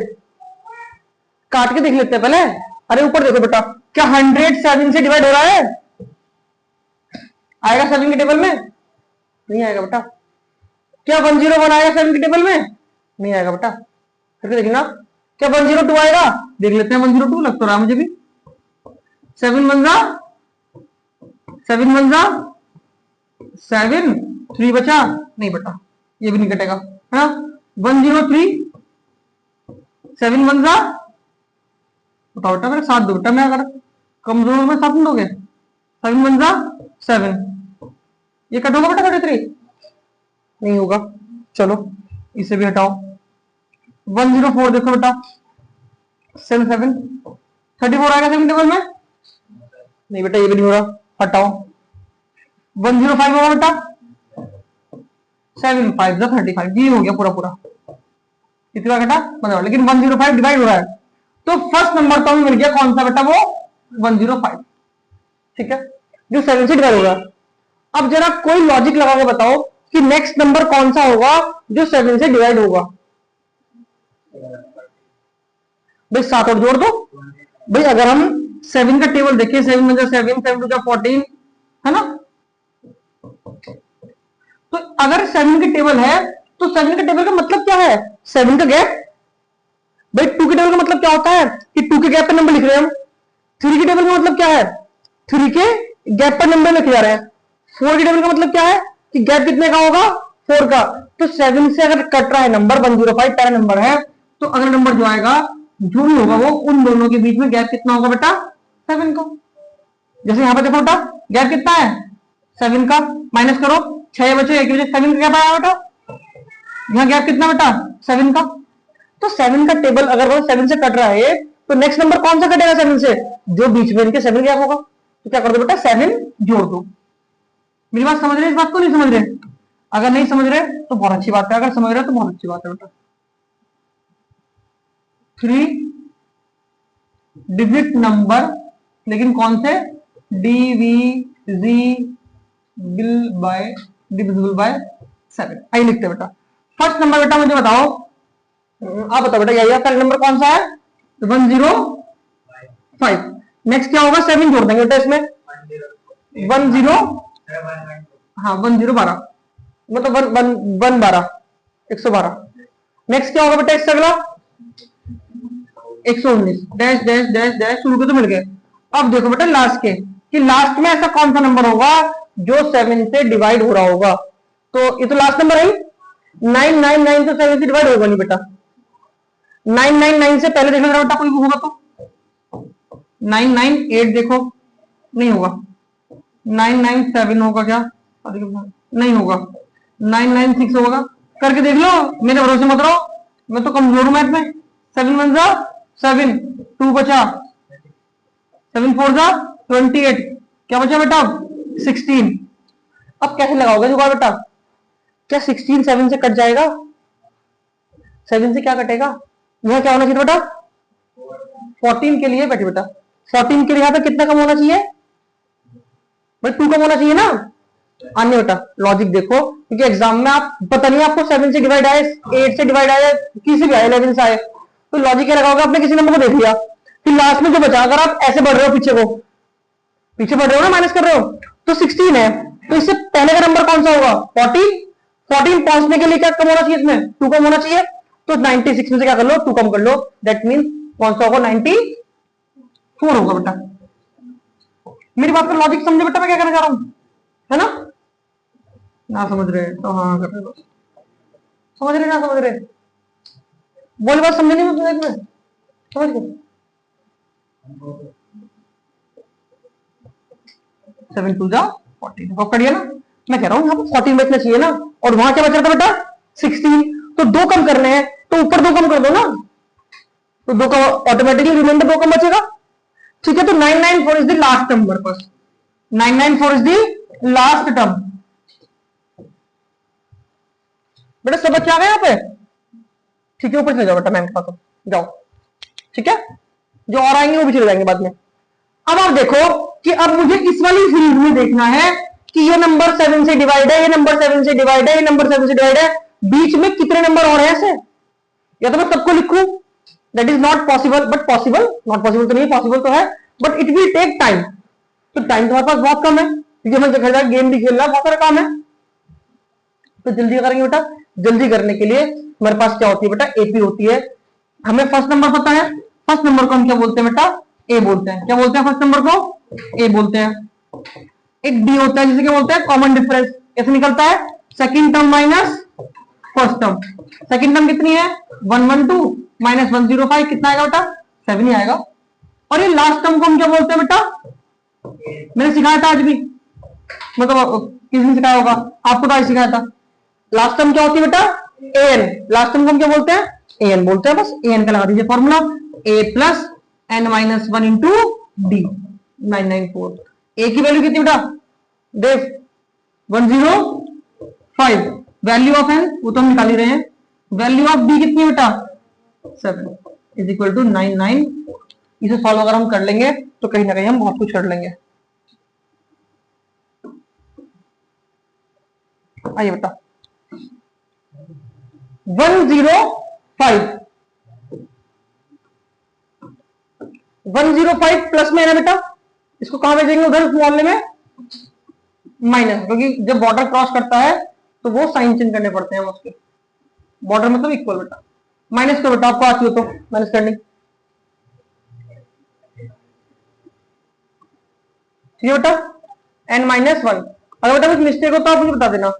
काट के देख लेते हैं पहले। अरे ऊपर देखो बेटा, क्या 100 7 से डिवाइड हो रहा है? आएगा 7 के टेबल में? नहीं आएगा बेटा। क्या 101 आएगा 7 के टेबल में? नहीं आएगा बेटा। करके देखना। क्या 102 आएगा? देख लेते हैं 102, लग तो रहा मुझे भी। 7 1 जा 7 1 जा 7, 3 बचा, नहीं बेटा ये भी नहीं कटेगा, है ना? 103, 7 1 जा, बताओ बेटा मेरे साथ दो बेटा, मैं अगर कमजोर में साथ दोगे। 7 1 जा 7, ये कट होगा बेटा 33? नहीं होगा। चलो इसे भी हटाओ। 104 देखो बेटा, 7 7, 34 आएगा 7 टेबल में? नहीं बेटा ये भी नहीं हो रहा, हटाओ। 105 होगा बेटा, 7 5 जा 35, ये हो गया पूरा पूरा। कितना घटा? मतलब, लेकिन 105 डिवाइड हो रहा है, तो फर्स्ट नंबर तो हमें मिल गया कौन सा बेटा? वो 105, ठीक है, जो 7 से डिवाइड होगा। अब जरा कोई लॉजिक लगा के बताओ कि नेक्स्ट नंबर कौन सा होगा जो 7 से डिवाइड होगा? भाई 7 और जोड़ दो। भाई अगर हम 7 का टेबल देखें, 7 में 7, 7 2 14, है ना? तो अगर 7 की टेबल है तो 7 के टेबल का मतलब क्या है? 7 का गैप। भाई 2 के टेबल का मतलब क्या होता है कि 2 के गैप पर नंबर लिख रहे हैं हम। 3 के टेबल का मतलब क्या है? 3 के गैप पर नंबर लिखे जा रहे हैं। 4 के टेबल का मतलब क्या है कि गैप कितने का होगा? 4 का। तो 7 से अगर कट रहा है नंबर 105 पहला नंबर है, तो अगला नंबर जो आएगा जो भी होगा वो उन दोनों के बीच में गैप कितना होगा बेटा? 7 का। जैसे यहां पर देखो बेटा, गैप कितना है? 7 का। माइनस करो, 6 बचे, 1 बचे, 7 का गैप आया बेटा। यहां गैप कितना बेटा? 7 का। तो 7 का टेबल अगर वो 7 से कट रहा है, तो नेक्स्ट नंबर कौन सा कटेगा 7 से? जो बीच में इनके 7 गैप होगा। तो क्या कर दो बेटा? 7 जोड़ दो। मेरी बात समझ रहे इस बात को? नहीं समझ रहे? अगर नहीं समझ रहे तो बहुत अच्छी बात है, अगर समझ रहे तो बहुत अच्छी बात है बेटा। 3 डिजिट नंबर, लेकिन कौन से? Divisible by 7। आई लिखते बेटा। फर्स्ट नंबर बेटा मुझे बताओ, आप बताओ बेटा, यही करेक्ट नंबर कौन सा है? 105। नेक्स्ट क्या होगा? 7 जोड़ देंगे बेटा इसमें। 10, हाँ 1012, मतलब 112, 112। नेक्स्ट क्या होगा बेटा इससे अगला? 119, डैश डैश डैश डैश, शुरू के तो मिल गए। अब देखो बेटा लास्ट के, कि लास्ट में ऐसा कौन सा नंबर होगा जो 7 से डिवाइड हो रहा होगा? तो ये तो लास्ट नंबर है। 999 तो 7 से डिवाइड होगा नहीं बेटा। 999 से पहले देखो बेटा कोई होगा तो 998 देखो, नहीं होगा। 997 होगा क्या? नहीं होगा। 996 होगा। करके देख लो, मेरे भरोसे मत रहो, मैं तो कमजोर हूं मैथ में। 7 1 जा 7, 2 बचा, 7 4 जा 28, क्या बचा बेटा? 16। अब कैसे लगाओगे जुगाड़ बेटा? क्या 16 7 से कट जाएगा? 7 से क्या कटेगा? यह क्या होना चाहिए बेटा? 14 के लिए बैठे बेटा, 14 के लिए यहाँ पे कितना कम होना चाहिए भाई? 2 कम होना चाहिए ना। आने बेटा लॉजिक देखो, क्योंकि एग्जाम में आप पता नहीं आपको 7 से डिवाइड आए, 8 से डिवाइड आए, किसी भी आए, 11 से आए, तो लॉजिक क्या लगाओगे? आपने किसी नंबर को देख लिया, फिर लास्ट में जो बचा, अगर आप ऐसे बढ़ रहे हो पीछे को, पीछे बढ़ रहे हो ना, माइनस कर रहे हो, तो 16 है, तो इससे पहले का नंबर कौन सा होगा? 14। 14 पहुंचने के लिए क्या कम होना चाहिए? इसमें 2 कम होना चाहिए, तो 96 में से क्या कर लो? 2 कम कर लो, दैट मीन कौन सा होगा? 94 होगा बेटा। मेरी बात का लॉजिक समझे बेटा मैं क्या कहना चाह रहा हूं, है ना? ना समझ रहे तो हाँ कर रहे, समझ रहे ना समझ रहे, बोली बात समझे नहीं मुझे में, समझ गए? 7 2 जा 14 कट गया ना। मैं कह रहा हूँ यहाँ पे 14 बचना चाहिए ना, और वहां क्या बच रहा था बेटा? 16। तो 2 कम करने हैं, तो ऊपर 2 कम कर दो ना, तो 2 का ऑटोमेटिकली रिमाइंडर 2 कम बचेगा। ठीक है, तो 994 इज द लास्ट टर्म मेरे पास, 994 इज द लास्ट टर्म। बेटा सब बच्चे आ गए यहाँ पे? ठीक है, ऊपर चले जाओ बेटा, मैम के पास जाओ। ठीक है, जो और आएंगे वो भी चले जाएंगे बाद में। अब आप देखो कि अब मुझे इस वाली सीरीज में देखना है कि ये नंबर 7 से डिवाइड है, ये नंबर 7 से डिवाइड है, ये नंबर 7 से डिवाइड है, बीच में कितने नंबर और हैं ऐसे? या तो मैं सबको लिखूं, that is not possible, but possible, not possible तो नहीं, पॉसिबल तो है, but it will take time. तो टाइम तुम्हारे पास बहुत कम है, क्योंकि मैं देखा गेम भी खेल रहा, बहुत सारा काम है, तो जल्दी करेंगे बेटा। जल्दी करने के लिए हमारे पास क्या होती है बेटा? एपी होती है। हमें फर्स्ट नंबर पता है, फर्स्ट नंबर को हम क्या बोलते हैं बेटा? ए बोलते हैं। क्या बोलते हैं फर्स्ट नंबर को? ए बोलते हैं। एक डी होता है जिसे क्या बोलते हैं? Common difference. ऐसे निकलता है second term minus first term. Second term कितनी है? 112 माइनस 105, कितना आएगा बेटा? 7 ही आएगा। और ये लास्ट टर्म को हम क्या बोलते हैं बेटा? मैंने सिखाया था आज भी, मतलब किस दिन सिखाया होगा आपको? तो आज सिखाया था। लास्ट टर्म क्या होती है बेटा? एन। लास्ट टर्म को हम क्या बोलते हैं? एन बोलते हैं, बस एन का लगा दीजिए formula, A plus N minus 1 into D, 994। A की वैल्यू कितनी बेटा? देख 105। वैल्यू ऑफ एन वो तो हम निकाल ही रहे हैं, वैल्यू ऑफ डी कितनी बेटा? 7 इज इक्वल टू 994। इसे सॉल्व अगर हम कर लेंगे तो कहीं ना कहीं हम बहुत कुछ कर लेंगे। आइए बेटा 105, 105 प्लस में है ना बेटा, इसको कहां भेजेंगे? उधर उस मोहल्ले में माइनस, क्योंकि जब बॉर्डर क्रॉस करता है तो वो साइन चेंज करने पड़ते हैं उसके, बॉर्डर मतलब इक्वल बेटा। माइनस करो बेटा, आपको आती हो तो माइनस करनी। ठीक है बेटा, एन माइनस 1। अगर बेटा कुछ मिस्टेक हो तो आप मुझे बता देना।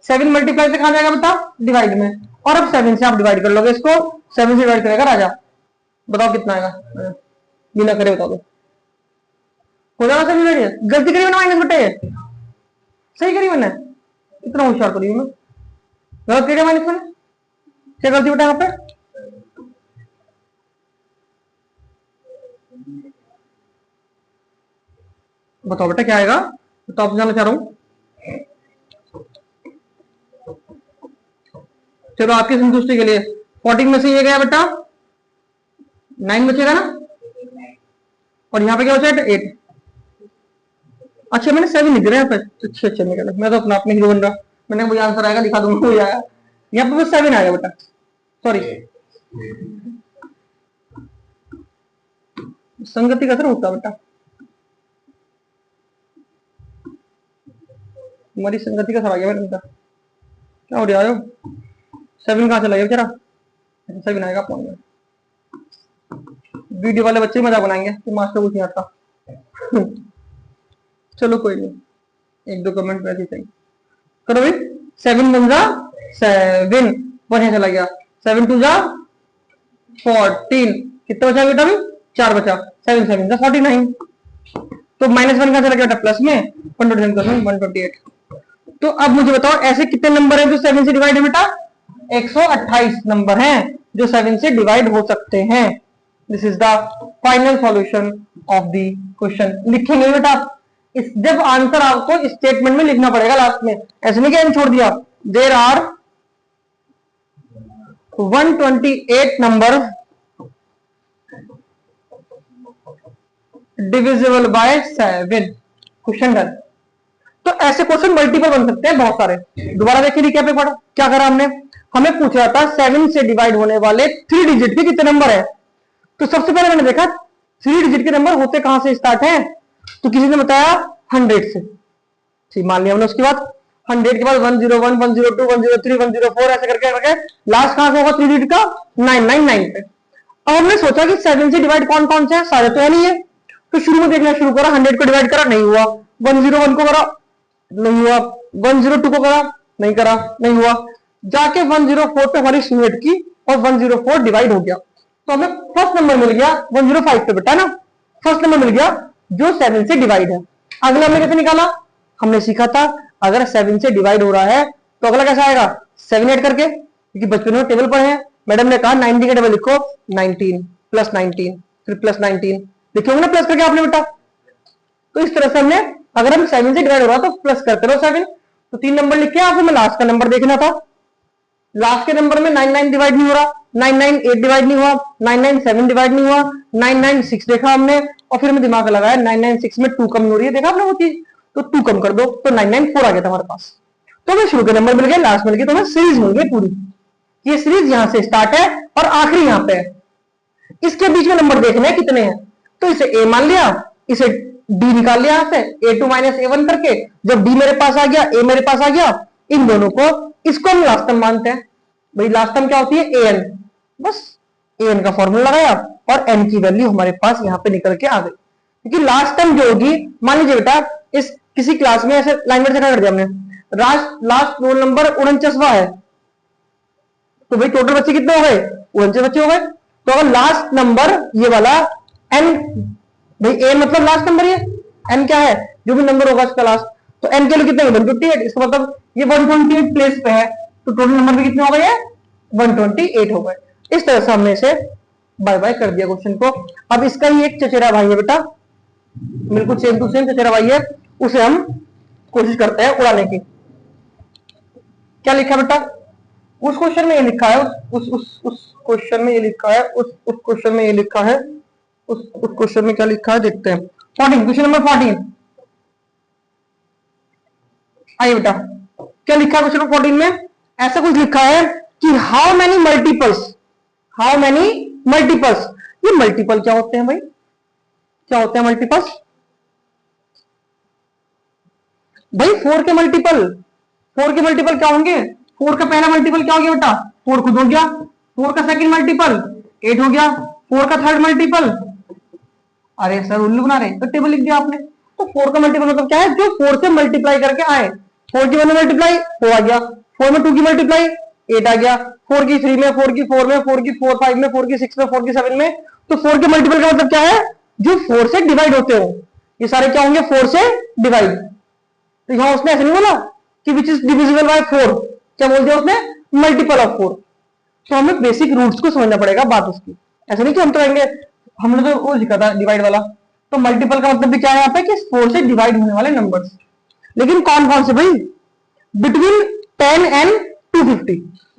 7 मल्टीप्लाई से कहां जाएगा बेटा? डिवाइड में। और अब 7 से आप डिवाइड कर लोगे इसको, 7 से डिवाइड करेगा राजा, बताओ कितना आएगा? बिना करे बता दो। हो जाएगा? सभी डिवाइड गलती करी मैंने माइनस बेटे, सही करी मैंने, इतना होशियार करी मैं, गलत करी माइनस मैंने, क्या गलती बेटा यहाँ पे? बताओ बेटा क्या आएगा? तो आप जानना चाह रहा हूं, चलो आपकी संतुष्टि के लिए 14 में से ये गया बेटा 9 बचेगा ना, और यहाँ पे क्या बचा? 8। अच्छा मैंने 7 लिख दिया यहाँ पे, अच्छा अच्छा निकला, मैं तो अपना अपने हीरो बन रहा, मैंने वही आंसर आएगा दिखा दूंगा, वही आया, यहाँ पे बस 7 आएगा बेटा, सॉरी। संगति का असर होता बेटा, हमारी संगति का असर आ गया बेटा, क्या हो रहा है? 7 कहाँ चला गया बेचारा? 7 आएगा फोन में। वीडियो वाले बच्चे मजा बनाएंगे तो मास्टर कुछ नहीं आता। चलो कोई नहीं, एक दो कमेंट वैसे सही करो भाई। 7 1 जा 7, 1 चला गया, 7 2 जा 14, कितना बचा बेटा भाई? 4 बचा, 7 7 का 49। तो -1 का चला गया बेटा प्लस में, 128। तो अब मुझे बताओ ऐसे कितने नंबर हैं जो 7 से डिवाइड है बेटा? 128 नंबर हैं जो 7 से डिवाइड हो सकते हैं। This is the final solution of the question. लिखेंगे बेटा आप इस, जब आंसर आपको स्टेटमेंट में लिखना पड़ेगा लास्ट में, ऐसे नहीं कि छोड़ दिया। There are 128 number divisible by 7, question done. तो ऐसे क्वेश्चन मल्टीपल बन सकते हैं बहुत सारे। दोबारा देखिए रिकैप एक बार, क्या करा हमने? हमें पूछा था 7 से डिवाइड होने वाले 3 डिजिट के कितने नंबर है। तो सबसे पहले मैंने देखा 3 डिजिट के नंबर होते कहां से स्टार्ट हैं, तो किसी ने बताया 100 से, ठीक मान लिया हमने। उसके बाद 100 के बाद 101 102 103 104 ऐसे करके लास्ट कहां से होगा 3 डिजिट का? 999 पे। अब हमने सोचा कि 7 से डिवाइड कौन कौन से है, सारे तो है नहीं है। तो शुरू में देखना शुरू करा, 100 को डिवाइड करा नहीं हुआ, 101 को करा नहीं हुआ, 102 को करा नहीं करा नहीं हुआ, जाके 104 पे हमारी स्टूडेंट की और 104 डिवाइड हो गया। तो हमें फर्स्ट नंबर मिल गया 105 पे बेटा ना, फर्स्ट नंबर मिल गया जो 7 से डिवाइड है। अगला हमने कैसे निकाला? हमने सीखा था अगर 7 से डिवाइड हो रहा है तो अगला कैसा आएगा? 7 ऐड करके, क्योंकि बचपन में टेबल पढ़े हैं, मैडम ने कहा 90 का टेबल लिखो, 19 प्लस 19 फिर प्लस 19 लिखोगे ना प्लस करके आपने बेटा। तो इस तरह से हमने, अगर हम 7 से डिवाइड हो रहा तो प्लस करते रहो 7। तो 3 नंबर लिख के आपको मैं लास्ट का नंबर देखना था। लास्ट के नंबर में 99 डिवाइड नहीं हो रहा, 998 डिवाइड नहीं हुआ, 997 डिवाइड नहीं हुआ, 996 देखा हमने और फिर हमें दिमाग लगाया 996 में 2 कम हो रही है, देखा आपने वो चीज, तो 2 कम कर दो तो 994 आ गया था हमारे पास। तो हमें शुरू के नंबर मिल गए, लास्ट मिल गए, तो हमें सीरीज मिल गई पूरी। ये सीरीज यहां से स्टार्ट है और आखिरी यहां पे है। इसके बीच में नंबर देखने हैं कितने हैं, तो इसे ए मान लिया, इसे डी निकाल लिया यहां से A2 माइनस A1 करके। जब डी मेरे पास आ गया, ए मेरे पास आ गया, इन दोनों को, इसको हम लास्ट टर्म मानते हैं। भाई लास्ट टर्म क्या होती है? an। बस an का फॉर्मूला लगाया और n की वैल्यू हमारे पास यहां पे निकल के आ गई। क्योंकि लास्ट टर्म जो होगी, मान लीजिए बेटा इस किसी क्लास में ऐसे लाइन में कर दिया हमने, लास्ट रोल नंबर 49वां है, तो भाई टोटल बच्चे कितने हो गए? 49 बच्चे हो गए। तो अगर लास्ट नंबर ये वाला n, भाई a मतलब लास्ट नंबर, ये n क्या है? जो भी नंबर होगा इसका लास्ट, तो n के लिए कितने 128, इसका मतलब ये 128 प्लेस पे है, तो टोटल नंबर भी कितने हो गए? 128 हो गए। इस तरह से हमने इसे बाय बाय कर दिया क्वेश्चन को। अब इसका ही एक चचेरा भाई है बेटा, बिल्कुल सेम टू सेम चचेरा भाई है, उसे हम कोशिश करते हैं उड़ाने की। क्या लिखा बेटा? उस क्वेश्चन में ये लिखा है, उस क्वेश्चन में ये लिखा है, उस क्वेश्चन में ये लिखा है, उस क्वेश्चन में क्या लिखा है देखते हैं। 14, क्वेश्चन नंबर 14 आइए बेटा, क्या लिखा है क्वेश्चन नंबर 14 में? ऐसा कुछ लिखा है कि how many multiples, how many multiples. ये मल्टीपल क्या होते हैं भाई? क्या होते हैं मल्टीपल्स? भाई 4 के मल्टीपल, 4 के मल्टीपल क्या होंगे? 4 का पहला मल्टीपल क्या हो गया बेटा? 4 खुद हो गया। 4 का सेकंड मल्टीपल 8 हो गया। 4 का थर्ड मल्टीपल, अरे सर उल्लू बना रहे, तो टेबल लिख दिया आपने। तो 4 का मल्टीपल मतलब क्या है? जो 4 से मल्टीप्लाई करके आए। 4 की 1 में मल्टीप्लाई 4 आ गया, 4 में 2 की मल्टीप्लाई 8 आ गया, 4 की 3 में, 4 की 4 में, 4 की 4 5 में, 4 की 6 में, 4 की 7 में। तो 4 के मल्टीपल का मतलब क्या है? जो 4 से डिवाइड होते हो, ये सारे क्या होंगे? 4 से डिवाइड। तो यहां उसने ऐसे नहीं बोला कि विच इज डिविजिबल बाय 4, क्या बोल दिया उसने? Multiple of 4। तो हमें बेसिक रूल्स को समझना पड़ेगा बात उसकी। ऐसा नहीं कि हम तो आएंगे, हमने तो वो लिखा था डिवाइड वाला। तो मल्टीपल का मतलब भी क्या है यहाँ पे? कि 4 से डिवाइड होने वाले नंबर्स। लेकिन कौन कौन से भाई? बिटवीन 10 एंड 250,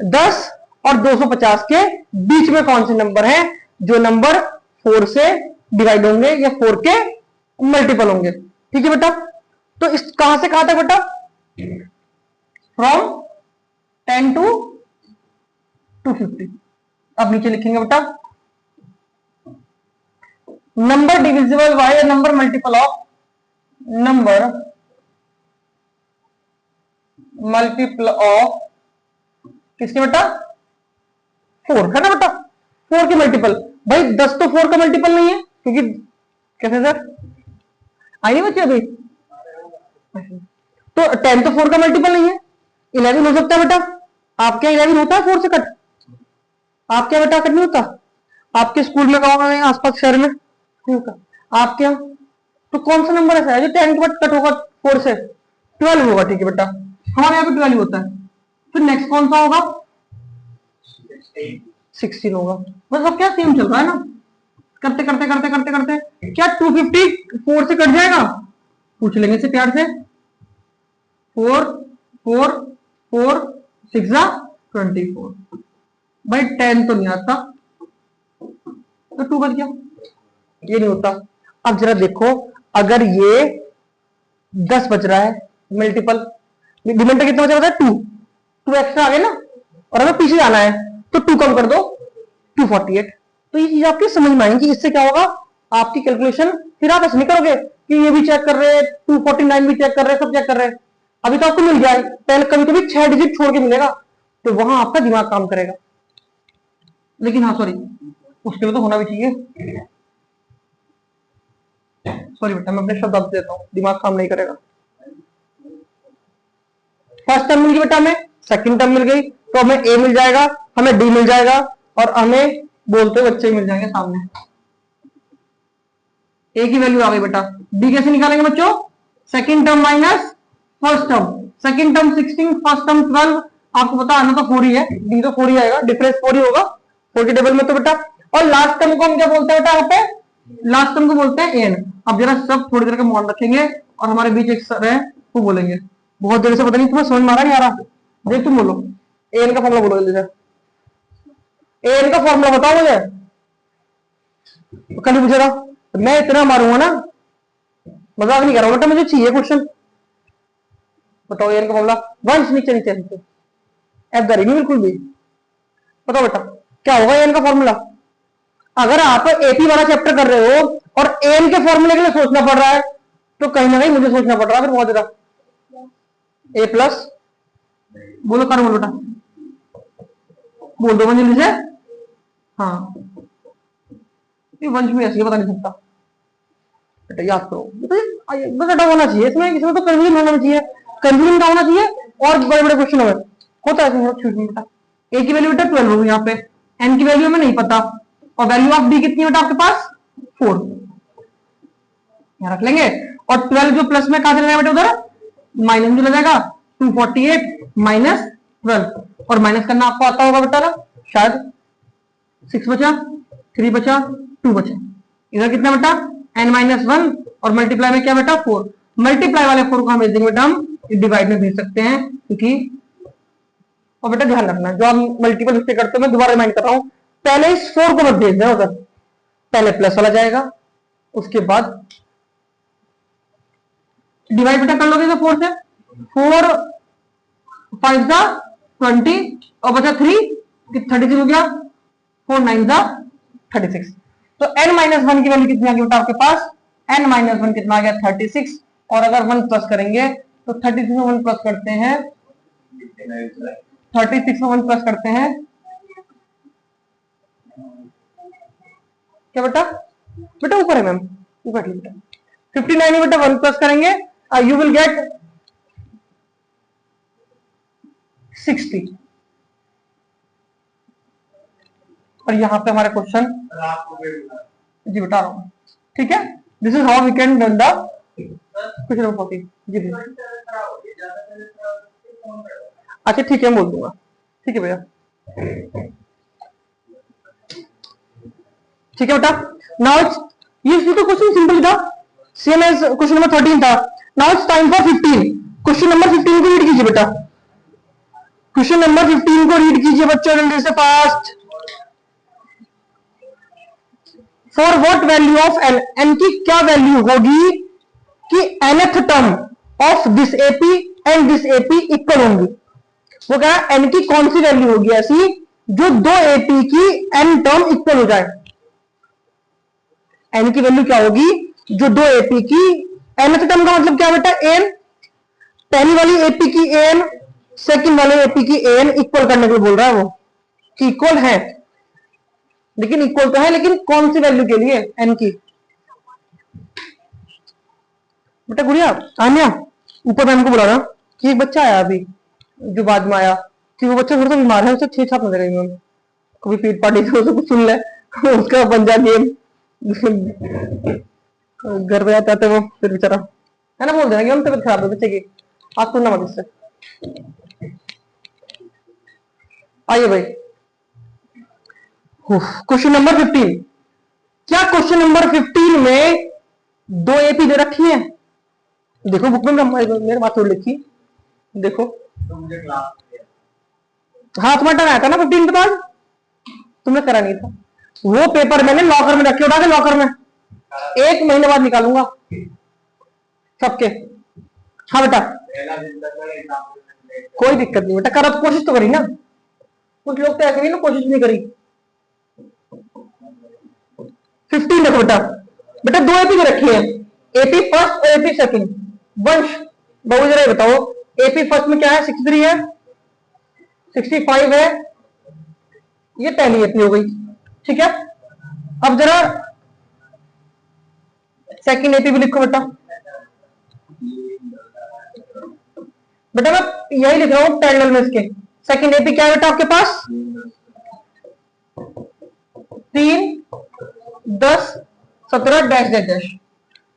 10 और 250 के बीच में कौन से नंबर हैं जो नंबर 4 से डिवाइड होंगे या 4 के मल्टीपल होंगे? ठीक है बेटा। तो इस कहां से कहां तक बेटा? From 10 to 250। अब नीचे लिखेंगे बेटा number divisible by number multiple of, number multiple of किसके बेटा? 4 है ना बेटा, 4 के मल्टीपल। भाई 10 तो 4 का मल्टीपल नहीं है, क्योंकि कैसे सर आई नहीं बच्चे अभी? तो 10 तो 4 का मल्टीपल नहीं है। 11 हो सकता है बेटा, आपके 11 होता है 4 से कट? आपके बेटा कट नहीं होता? आपके स्कूल में गाँव में आसपास शहर में नहीं होता। आपके यहाँ तो कौन सा नंबर ऐसा है जो 10 के बाद कट होगा 4 से? 12 होगा, ठीक है बेटा, हमारे यहाँ पे 12 होता है। फिर नेक्स्ट कौन सा होगा? 16 होगा। मतलब क्या सेम चल रहा है ना, करते करते करते करते करते क्या 254 से कट जाएगा? पूछ लेंगे से प्यार से। 4 4 4 6 24। भाई 10 तो नहीं आता, तो 2 बच गया, ये नहीं होता। अब जरा देखो, अगर ये 10 बच रहा है मल्टीपल, डिमेंटर कितना बचा? 2 2 एक्स्ट्रा आ गए ना, और हमें पीछे जाना है तो 2 कम कर दो, 248। तो ये चीज आपकी समझ में आएगी। इससे क्या होगा, आपकी कैलकुलेशन फिर आप ऐसे नहीं करोगे कि ये भी चेक कर रहे हैं, 249 भी चेक कर रहे हैं, सब चेक कर रहे हैं। अभी तो आपको मिल गया, पहले कभी कभी 6 डिजिट छोड़ के मिलेगा, तो वहां आपका दिमाग काम करेगा। लेकिन हाँ सॉरी, उसके लिए तो होना भी चाहिए। सॉरी बेटा, मैं अपने शब्द आपसे देता हूँ, दिमाग काम नहीं करेगा। फर्स्ट टर्म मिल गई बेटा हमें, सेकंड टर्म मिल गई, तो हमें ए मिल जाएगा, हमें डी मिल जाएगा, और हमें बोलते बच्चे मिल जाएंगे सामने। ए की वैल्यू आ गई बेटा। डी कैसे निकालेंगे बच्चों? Second term minus first term. Second term 16, first term 12। आपको पता आना तो 4 ही है, डी तो 4 ही आएगा, डिफरेंस 4 ही होगा 4 के टेबल में तो बेटा। और लास्ट टर्म को हम क्या बोलते हैं बेटा? यहाँ पे लास्ट टर्म को बोलते हैं एन। अब जरा सब थोड़ी देर का मौन रखेंगे, और हमारे बीच एक सर है वो बोलेंगे। बहुत देर से पता नहीं तुम्हें समझ में आ रहा नहीं आ रहा? देख तुम बोलो, एन का फॉर्मूला बोलो जल्दी से। एन का फॉर्मूला बताओ मुझे, कल पूछा था। मैं इतना मारूंगा ना, मजाक नहीं कर रहा हूं बेटा, मुझे चाहिए क्वेश्चन। बताओ एन का फॉर्मूला। वंश नीचे नीचे नीचे, एफ नहीं बिल्कुल भी। बताओ बेटा क्या होगा एन का फॉर्मूला? अगर आप एपी वाला चैप्टर कर रहे हो और एन के फॉर्मूले के लिए सोचना पड़ रहा है, तो कहीं ना कहीं मुझे सोचना पड़ रहा है फिर बहुत ज्यादा। ए प्लस बोलो, कर बोलो बेटा, बोल दो जल्दी से। हाँ, ये वंश में ऐसे बता नहीं सकता बेटा, याद करो बेटा, होना चाहिए इसमें, इसमें तो कंफ्यूजन होना चाहिए, कंफ्यूजन का होना चाहिए, और बड़े बड़े क्वेश्चन हो होता है बेटा। ए की वैल्यू बेटा 12 होगी यहाँ पे, एन की वैल्यू हमें नहीं पता, और वैल्यू ऑफ डी कितनी बेटा आपके पास? 4 यहाँ रख लेंगे। और 12 जो प्लस में कहा चला जाएगा बेटा उधर माइनस में चला जाएगा, 248 माइनस 12, और माइनस करना आपको आता होगा बेटा ना शायद। 6 बचा, 3 बचा, 2 बचा, इधर कितना बेटा? n-1, और मल्टीप्लाई में क्या बेटा? 4। मल्टीप्लाई वाले 4 को हम भेजेंगे बेटा, हम डिवाइड में भेज सकते हैं, क्योंकि और बेटा ध्यान रखना, जो आप मल्टीपल हिस्से करते हो, मैं दोबारा रिमाइंड कर रहा हूं, पहले इस 4 को मत भेज देना उधर, पहले प्लस वाला जाएगा, उसके बाद डिवाइड बेटा कर लोगे 4 से। 4 5 20, और बचा 3, 36 हो गया, 4 9 36। तो n-1 की वैल्यू कितनी आ गई बेटा आपके पास? n-1 कितना आ गया? 36। और अगर 1 प्लस करेंगे तो 36 में 1 प्लस करते हैं, 36 में 1 प्लस करते हैं क्या बेटा? बेटा ऊपर है मैम, ऊपर बेटा 59 में बेटा 1 प्लस करेंगे, यू विल गेट 60। और यहाँ पे हमारे क्वेश्चन जी बता रहा हूँ, ठीक है। This is how we can done the question number 40 जी जी। अच्छा ठीक है, मैं बोल दूंगा, ठीक है भैया, ठीक है बेटा। नाउ ये तो क्वेश्चन सिंपल था, सेम एज क्वेश्चन नंबर 13 था। Now it's time for 15। Question number 15 को रीड कीजिए बेटा, क्वेश्चन नंबर 15 को रीड कीजिए बच्चों जल्दी से, fast. For what value of n, n की क्या वैल्यू होगी कि nth term of this AP and this AP equal होंगी? वो कह रहा है एन की कौन सी वैल्यू होगी ऐसी जो दो एपी की एन टर्म इक्वल हो जाए? एन की वैल्यू क्या होगी जो दो एपी की nth टर्म का मतलब क्या बेटा? एन, पहली वाली एपी की एन, सेकंड वाले एपी की एन इक्वल करने को बोल रहा है वो, कि इक्वल है, लेकिन इक्वल तो है, लेकिन कौन सी वैल्यू के लिए? एन की। बेटा गुड़िया आन्या, ऊपर मैम को बुला रहा कि एक बच्चा आया अभी जो बाद में आया, कि वो बच्चा थोड़ा सा बीमार है, उसे 6 7 नजर आई मैम, कभी पेट पार्टी से कुछ सुन ले उसका बन जा गेम, घर पे आते वो फिर बेचारा है ना, बोल देना कि हम तबीयत खराब है बच्चे की, आप सुनना मत इससे। आइए भाई, क्वेश्चन नंबर 15। क्या क्वेश्चन नंबर 15 में दो एपी दे रखी है? देखो बुक में मेरे बात थोड़ी लिखी, देखो। हाँ तुम्हारा टर्न आया था ना 15 के बाद, तुमने करा नहीं था। वो पेपर मैंने लॉकर में रखे, उठा के लॉकर में, 1 महीने बाद निकालूंगा सबके। हाँ बेटा, कोई दिक्कत नहीं बेटा, करा तो कोशिश तो करी ना। कुछ लोग तो ऐसे भी ना कोशिश नहीं करी। 15 देखो बेटा, बेटा दो एपी दे रखी है, एपी फर्स्ट और एपी सेकंड। वंश बाबू जरा बताओ, एपी फर्स्ट में क्या है? 63 है, 65 है, ये पहली एपी हो गई, ठीक है। अब जरा सेकंड एपी भी लिखो बेटा। बेटा मैं यही लिख रहा हूं पैरेलल में इसके। सेकंड एपी क्या है बेटा आपके पास? 3 10 17 डैश डैश डैश।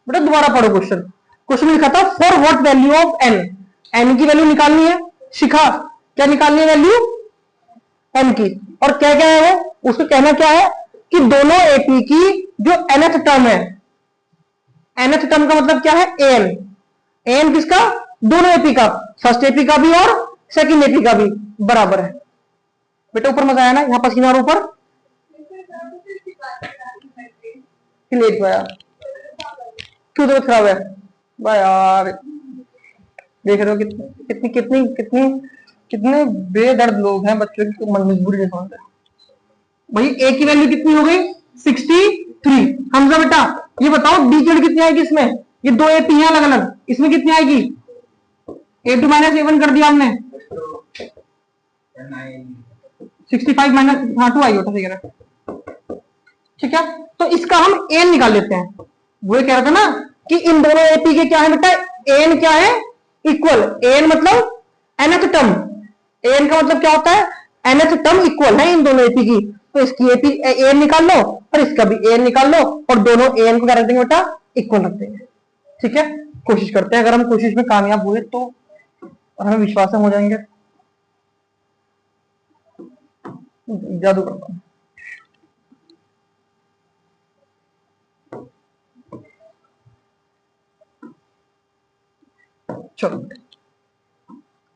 बेटा दोबारा पढ़ो क्वेश्चन। क्वेश्चन लिखा था for what value of n, n की वैल्यू निकालनी है। शिखा क्या निकालनी है? वैल्यू एन की। और क्या क्या है वो, उसको कहना क्या है कि दोनों एपी की जो nth टर्म है, nth टर्म का मतलब क्या है? एन। एन किसका? दोनों एपी का, फर्स्ट एपी का भी और सेकंड एपी का भी बराबर है। बेटा ऊपर मजा आया ना, यहां पसीना और ऊपर लेट गया, क्यों तबीयत खराब है भाई यार? देख रहे हो कितनी कितनी कितनी कितने बेदर्द लोग हैं, बच्चों की मजबूरी नहीं समझते भाई। ए की वैल्यू कितनी हो गई? 63। हमजा बेटा ये बताओ डी की वैल्यू कितनी आएगी इसमें? ये दो ए पी है अलग अलग, इसमें कितनी आएगी? A2 माइनस A1 कर दिया हमने, 65 माइनस, हाँ 2 आई होता है, ठीक है। तो इसका हम एन निकाल लेते हैं। वो कह रहा था ना कि इन दोनों एपी के क्या है बेटा? एन क्या है? इक्वल। एन मतलब nth टर्म, एन का मतलब क्या होता है? nth टर्म इक्वल है इन दोनों एपी की, तो इसकी एपी एन निकाल लो और इसका भी एन निकाल लो, और दोनों एन को क्या रख देंगे बेटा? इक्वल रख देंगे, ठीक है। कोशिश करते हैं, अगर हम कोशिश में कामयाब हुए तो हमें विश्वास हो जाएंगे। जादू करता हूं। चलो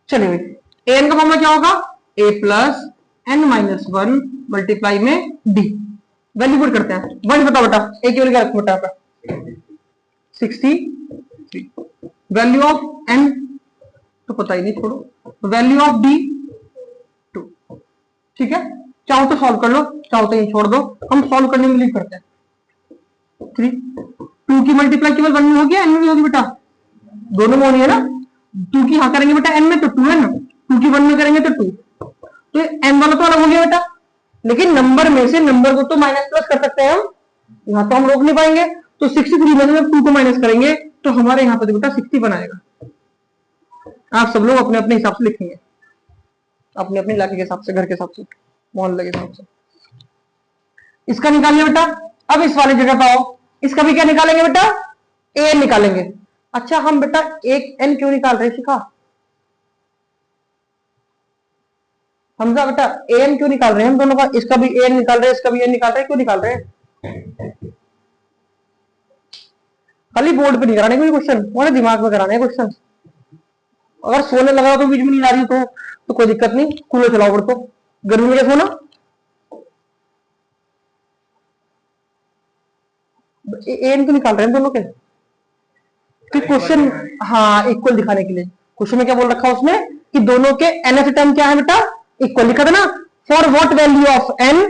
चलिए भाई, एन का फॉर्मूला क्या होगा? ए प्लस एन माइनस 1 मल्टीप्लाई में डी। वैल्यू पुट करते हैं। वन बताओ बेटा, ए की वैल्यू क्या रखो बेटा? 63। वैल्यू ऑफ एन तो पता ही नहीं, छोड़ो। वैल्यू ऑफ डी 2, ठीक है। चाहो तो सॉल्व कर लो, चाहो तो ये छोड़ दो, हम सॉल्व करने में लीव करते हैं। 3 2 की मल्टीप्लाई केवल 1 में होगी, एन में भी होगी बेटा? दोनों में होनी है ना। 2 की हाँ करेंगे बेटा एन में तो 2 है ना, 2 की 1 में करेंगे तो 2, तो एन वाला तो अलग हो गया बेटा। लेकिन नंबर में से नंबर को तो माइनस प्लस कर सकते हैं हम, यहां तो हम रोक नहीं पाएंगे। तो 63 में से जब 2 को माइनस करेंगे तो हमारे यहां पर बेटा 60 बनाएगा। आप सब लोग अपने अपने हिसाब से लिखेंगे, अपने अपने इलाके के हिसाब से, घर के हिसाब से, मोहल्ले के हिसाब से। इसका निकालिए बेटा। अब इस वाली जगह पर आओ, इसका भी क्या निकालेंगे बेटा? ए निकालेंगे। अच्छा हम बेटा एक एन क्यों निकाल रहे हैं शिखा? हमजा बेटा एन क्यों निकाल रहे हैं हम दोनों का? इसका भी एन निकाल रहे हैं, इसका भी एन निकाल रहे हैं, क्यों निकाल रहे हैं? खाली बोर्ड पे नहीं कराने कोई क्वेश्चन, हमारे दिमाग में कराने क्वेश्चन। अगर सोने लगा तो बीच में नहीं आ रही तो कोई दिक्कत नहीं, कूलर चलाओ पड़ तो, गर्मी में क्या सोना। एन क्यों निकाल रहे हैं दोनों के? क्वेश्चन, हाँ इक्वल दिखाने के लिए। क्वेश्चन में क्या बोल रखा है उसमें कि दोनों के nth टर्म क्या है बेटा? इक्वल लिखा था ना। For what value of n,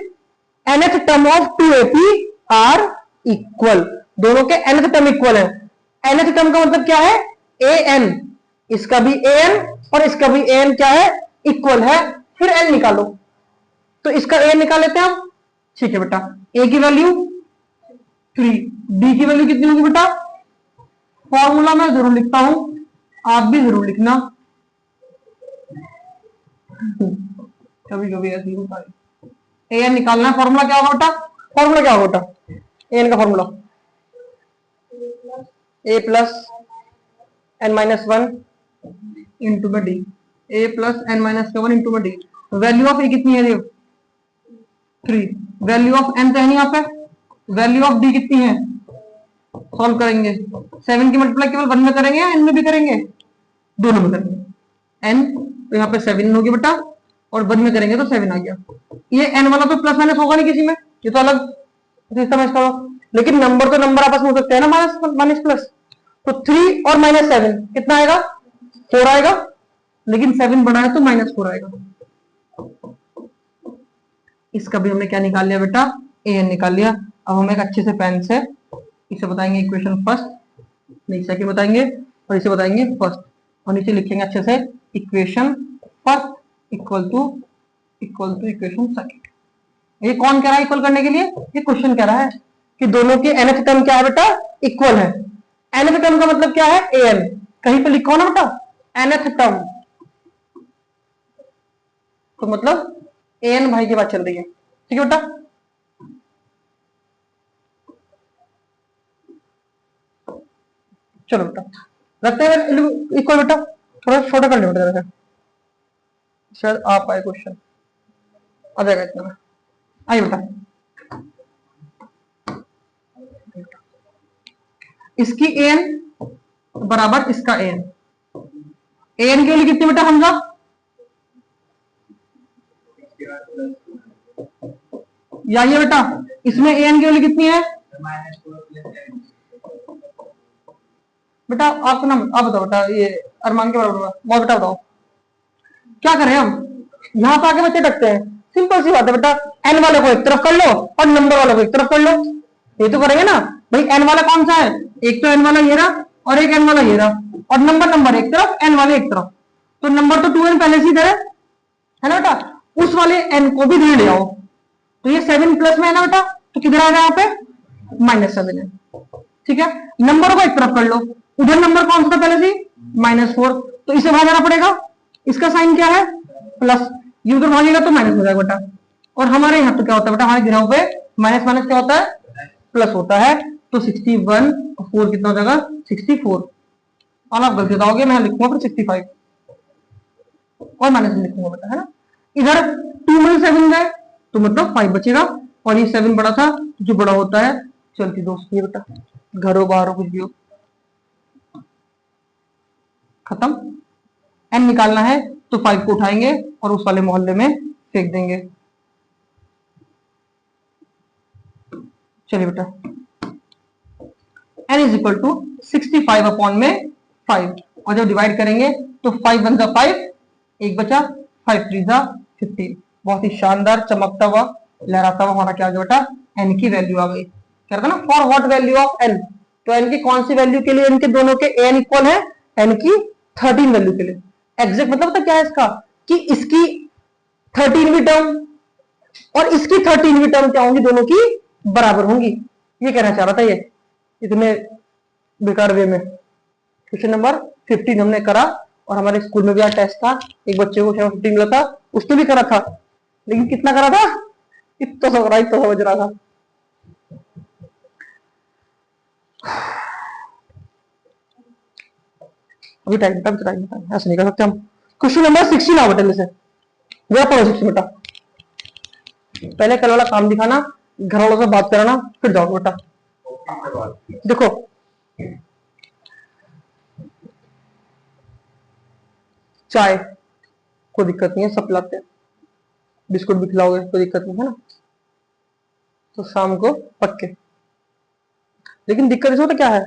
nth term of 2ap are equal. दोनों के nth टर्म इक्वल है। nth टर्म का मतलब क्या है? an। इसका भी an और इसका भी an क्या है? इक्वल है। फिर n निकालो, तो इसका a निकाल लेते हैं हम, ठीक है बेटा। a की वैल्यू 3, d की वैल्यू कितनी होगी बेटा? फॉर्मूला मैं जरूर लिखता हूं, आप भी जरूर लिखना, कभी कभी ऐसी होता है। एन निकालना है, फॉर्मूला क्या होगा बेटा? फॉर्मूला क्या होगा बेटा? an का formula a plus n minus one into में D, a plus n minus one into में डी। वैल्यू ऑफ ए कितनी है देव? 3। वैल्यू ऑफ n तो है नहीं यहाँ पे, वैल्यू ऑफ डी कितनी है? सॉल्व करेंगे 7 की मल्टीप्लाई केवल 1 में करेंगे या n में भी करेंगे? दोनों में करेंगे। n तो यहाँ पे 7 होगी बेटा, और 1 में करेंगे तो 7 आ गया। ये n वाला तो प्लस माइनस होगा नहीं किसी में, ये तो अलग सिस्टम है इसका। लेकिन नंबर तो नंबर आपस में हो सकते हैं ना, माइनस माइनस प्लस। तो 3 और -7 कितना आएगा? 4 आएगा। लेकिन 7 बड़ा है तो -4 आएगा। इसका भी हमने क्या निकाल लिया बेटा? an निकाल लिया। अब हम एक अच्छे से पेन से इसे बताएंगे इक्वेशन फर्स्ट, नहीं सेकंड बताएंगे, और इसे बताएंगे फर्स्ट, और नीचे लिखेंगे अच्छे से equation first equal to equation second. ये कौन कह रहा है इक्वल करने के लिए? ये क्वेश्चन कह रहा है कि दोनों के nth टर्म क्या है बेटा? इक्वल है। nth टर्म का मतलब क्या है? an। कहीं पे लिखा हो ना बेटा nth टर्म, तो मतलब an भाई की बात चल रही है। ठीक है बेटा? चलो बेटा रखते हैं इक्वल। बेटा थोड़ा छोटा कर लो बेटा, शायद आ पाए क्वेश्चन, आ जाएगा इतना में। आइए बेटा, इसकी an बराबर इसका an के लिए कितनी बेटा हमजा? या ये बेटा इसमें an के लिए कितनी है बेटा? आपका नाम आप बताओ बेटा, ये अरमान के बराबर होगा। बहुत बेटा बताओ क्या करें हम? यहाँ पे आके बच्चे टकते हैं। सिंपल सी बात है बेटा, n वाले को एक तरफ कर लो और नंबर वाले को एक तरफ कर लो। ये तो करेंगे ना भाई। n वाला कौन सा है? एक तो n वाला ये रहा और एक n वाला ये रहा, और नंबर एक तरफ n वाले एक तरफ। तो नंबर तो 2n पहले से इधर है ना बेटा, उस वाले n को भी इधर ले आओ। तो ये 7 प्लस में है ना बेटा, तो किधर आ गया यहाँ पे? -7 है। ठीक है, नंबर को एक तरफ कर लो, उधर नंबर कौन सा था पहले से? -4, तो इसे भाग जाना पड़ेगा। इसका साइन क्या है? प्लस। ये उधर भागेगा तो माइनस हो जाएगा बेटा। और हमारे यहाँ पे क्या होता है बेटा? हमारे गिराव पे माइनस माइनस क्या होता है? प्लस होता है। तो 61 4 कितना हो जाएगा? 64। और आप गलती बताओगे, मैं लिखूंगा फिर 65 और माइनस में लिखूंगा बेटा, है ना। इधर 2 में 7 गए तो मतलब 5 बचेगा, और ये 7 बड़ा था, जो बड़ा होता है चलती दोस्त ये बेटा, घरों बाहरों कुछ भी हो, खत्म। n निकालना है तो 5 को उठाएंगे और उस वाले मोहल्ले में फेंक देंगे। चलिए बेटा, n is equal to 65 upon में 5, और जब डिवाइड करेंगे तो 5 1 जा 5, एक बचा, 5 3 जा 15। बहुत ही शानदार चमकता हुआ लहराता हुआ हमारा क्या आ गया बेटा? n की वैल्यू आ गई। क्या था ना, for what value of n, तो n की कौन सी वैल्यू के लिए इनके दोनों के n इक्वल है? n की 13 वैल्यू के लिए। एग्जैक्ट मतलब पता क्या है इसका, कि इसकी 13वीं टर्म और इसकी 13वीं टर्म क्या होंगी? दोनों की बराबर होंगी। ये कहना चाह रहा था ये इतने बेकार वे में। क्वेश्चन नंबर 15 हमने करा, और हमारे स्कूल में भी आज टेस्ट था, एक बच्चे को 15 मिला था, उसने भी करा था। लेकिन कितना करा था? इतना समझ रहा था। अभी टाइम ऐसे नहीं कर सकते हम। क्वेश्चन नंबर 16 आओ बेटा, से वो पढ़ो 16 बेटा। पहले कल वाला काम दिखाना, घर वालों से बात कराना, फिर जाओ बेटा। देखो चाय कोई दिक्कत नहीं है, सब पिलाते हैं, बिस्कुट भी खिलाओगे कोई दिक्कत नहीं है ना, तो शाम को पक्के। लेकिन दिक्कत इसमें तो क्या है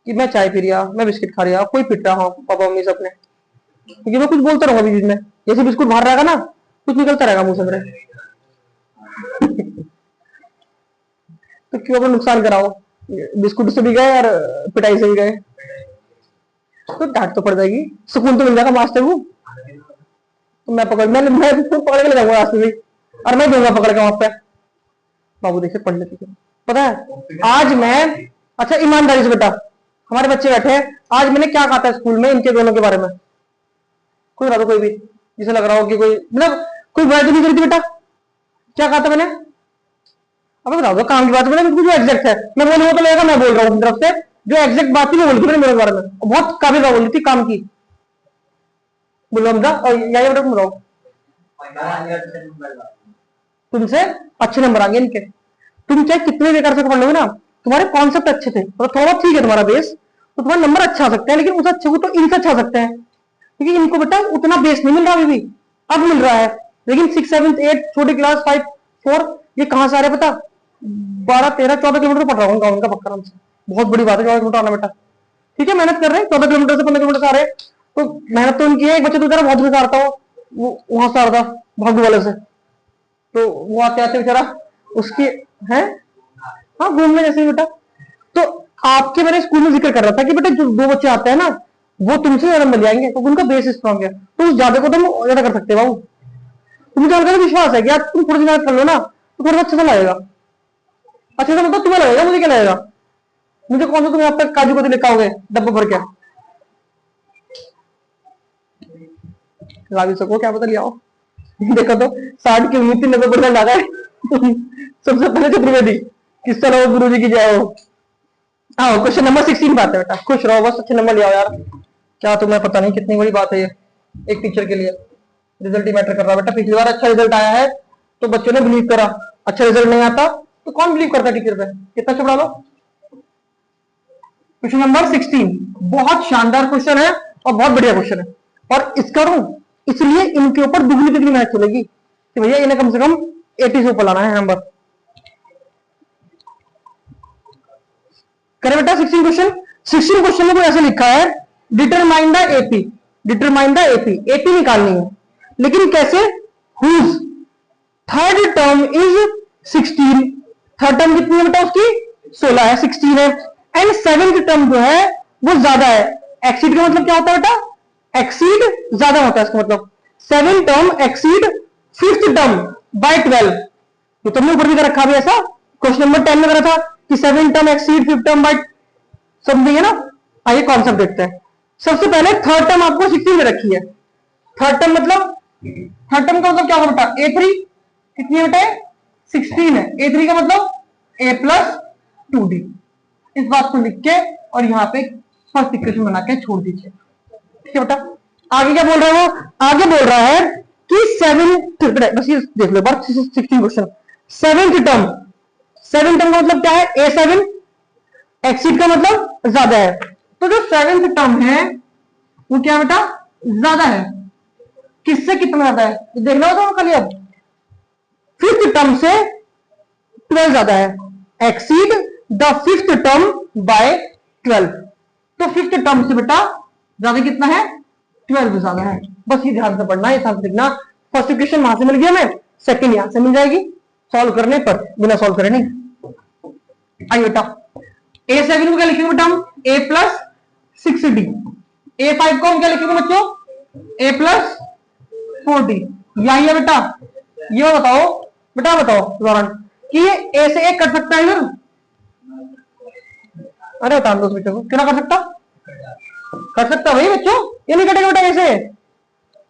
कि मैं चाय पी रहा, मैं बिस्किट खा रहा, कोई पिट रहा हूँ पापा मम्मी से अपने, क्योंकि मैं कुछ बोलता रहूंगा बीच में, जैसे बिस्कुट बाहर रहेगा ना, कुछ निकलता रहेगा मुंह से मेरे। तो क्यों अपना नुकसान कराओ? बिस्कुट से भी गए और पिटाई से भी गए, तो डांट तो पड़ जाएगी, सुकून तो मिल जाएगा मास्टर को। तो मैं पकड़ के ले जाऊंगा रास्ते में, और मैं दूंगा पकड़ के वहां पे, बाबू देखिए पढ़ लेते। पता है आज मैं, अच्छा ईमानदारी से बेटा, हमारे बच्चे बैठे हैं, आज मैंने क्या कहा था स्कूल में इनके दोनों के बारे में? कोई बता दो, कोई भी जिसे लग रहा हो कि कोई मतलब कोई बुराई तो नहीं करी थी बेटा। क्या कहा था मैंने? अब बता दो काम की बात है, जो एग्जैक्ट है मैं बोलूंगा तो लगेगा मैं बोल रहा हूँ तरफ से, जो एग्जैक्ट बात थी वो बोली थी मेरे बारे में, बहुत काबिल बात बोली थी काम की। बोलो हमजा, और यही बेटा तुम रहो, तुमसे अच्छे नंबर आएंगे इनके। तुम चाहे कितने बेकार से पढ़ लोगे ना, तुम्हारे कॉन्सेप्ट अच्छे थे तो थोड़ा ठीक है तुम्हारा बेस, तो तुम्हारा नंबर अच्छा आ सकता है, लेकिन उस अच्छे को तो इनसे अच्छा आ सकता है, क्योंकि इनको बेटा उतना बेस नहीं मिल रहा अभी भी, अब मिल रहा है। लेकिन 6, 7, 8 छोटी क्लास 5, 4 ये कहां से आ रहे पता, 12, 13, 14 किलोमीटर पढ़ रहा हूँ गाँव का पक्का से, बहुत बड़ी बात है 14 किलोमीटर आना बेटा। ठीक है मेहनत कर रहे हैं, 14 किलोमीटर से 15 किलोमीटर से आ रहे हैं, तो मेहनत तो उनकी है। एक बच्चे तो बहुत दूर से आता हो, वो वहां से आ रहा था भागू वाले से, तो वो आते आते बेचारा उसकी है, हाँ घूमने जैसे बेटा। तो आपके मैंने स्कूल में जिक्र कर रहा था कि बेटा जो 2 बच्चे आते हैं ना, वो तुमसे ज्यादा मिल जाएंगे, तो उनका बेस स्ट्रॉन्ग है, तो उस ज्यादा को तुम ज्यादा कर सकते हो बाबू। तुम्हें जानकर विश्वास है कि यार तुम थोड़ी सी मेहनत कर लो ना, तो थोड़ा अच्छा सा लगेगा, अच्छा सा मतलब तुम्हें लगेगा, मुझे क्या लगेगा, मुझे कौन सा तुम्हें आप तक काजू कतली लेकर आओगे डब्बा भर के, ला भी सको क्या पता ले आओ। देखो तो 60 की उम्मीद थी, 90% आ गए। सबसे पहले चतुर्वेदी किस तरह गुरु जी की जय हो। हाँ क्वेश्चन नंबर 16 बात है बेटा, खुश रहो बस, अच्छे नंबर ले आओ यार, क्या तुम्हें पता नहीं कितनी बड़ी बात है ये एक टीचर के लिए, रिजल्ट ही मैटर कर रहा है बेटा। पिछली बार अच्छा रिजल्ट आया है तो बच्चों ने बिलीव करा, अच्छा रिजल्ट नहीं आता तो कौन बिलीव करता टीचर पे, कितना चुपड़ा लो। क्वेश्चन नंबर 16 बहुत शानदार क्वेश्चन है और बहुत बढ़िया क्वेश्चन है, और इसका इसलिए इनके ऊपर दुगनी तिगनी मैच चलेगी कि भैया इन्हें कम से कम 80 से ऊपर लाना है नंबर। करें बेटा 16 क्वेश्चन। 16 क्वेश्चन में कोई ऐसे लिखा है determine the AP, determine the AP, AP निकालनी है, लेकिन कैसे, whose third term is 16, third term कितनी है बेटा उसकी 16 है, 16 है, एंड सेवेंथ टर्म जो है वो ज्यादा है। एक्सीड का मतलब क्या होता है बेटा, एक्सीड ज्यादा होता है, इसका मतलब 7 term exceed 5th term by 12, तो तुमने ऊपर भी कर रखा भी ऐसा, क्वेश्चन नंबर 10 में करा था कि 7 term exceed 5th term by something है ना। आइए कॉन्सेप्ट देखते हैं। सबसे पहले थर्ड टर्म आपको 16 में रखी है, थर्ड टर्म मतलब, थर्ड टर्म का मतलब क्या होगा बेटा, A3 कितनी है बेटा 16 है, A3 का मतलब A प्लस 2D, इस बात को लिख के और यहाँ पे फर्स्ट इक्वेशन बना के छोड़ दीजिए। ठीक है बेटा, आगे क्या बोल रहा है वो, आगे बोल रहा है कि 7th, बस ये देख लो बार 16 question, 7th term, 7th term का मतलब क्या है A7, एक्सीड का मतलब ज्यादा है, तो जो 7th टर्म है वो क्या बेटा ज्यादा है, किससे कितना ज्यादा है देख लो तो खाली, अब 5th टर्म से 12 ज्यादा है, exceed the 5th term by 12, तो 5th टर्म से बेटा ज्यादा कितना है 12 ज्यादा है, बस ये ध्यान से पढ़ना है, साथ लिखना। फर्स्ट इक्वेशन वहां से मिल गया हमें, सेकंड यहां से मिल जाएगी, सॉल्व करने पर बिना सॉल्व करे नहीं। आइए बेटा A7 को क्या लिखेंगे बेटा हम, A प्लस 6D, A5 को हम क्या लिखेंगे बच्चों, A प्लस 4D, यही है बेटा। ये बताओ बेटा, बताओ उदाहरण कि ये A से A कट सकता है ना, अरे बता दो बच्चों को, क्यों ना कर सकता, कर सकता भाई बच्चों, ये नहीं कटेगा बेटा, ऐसे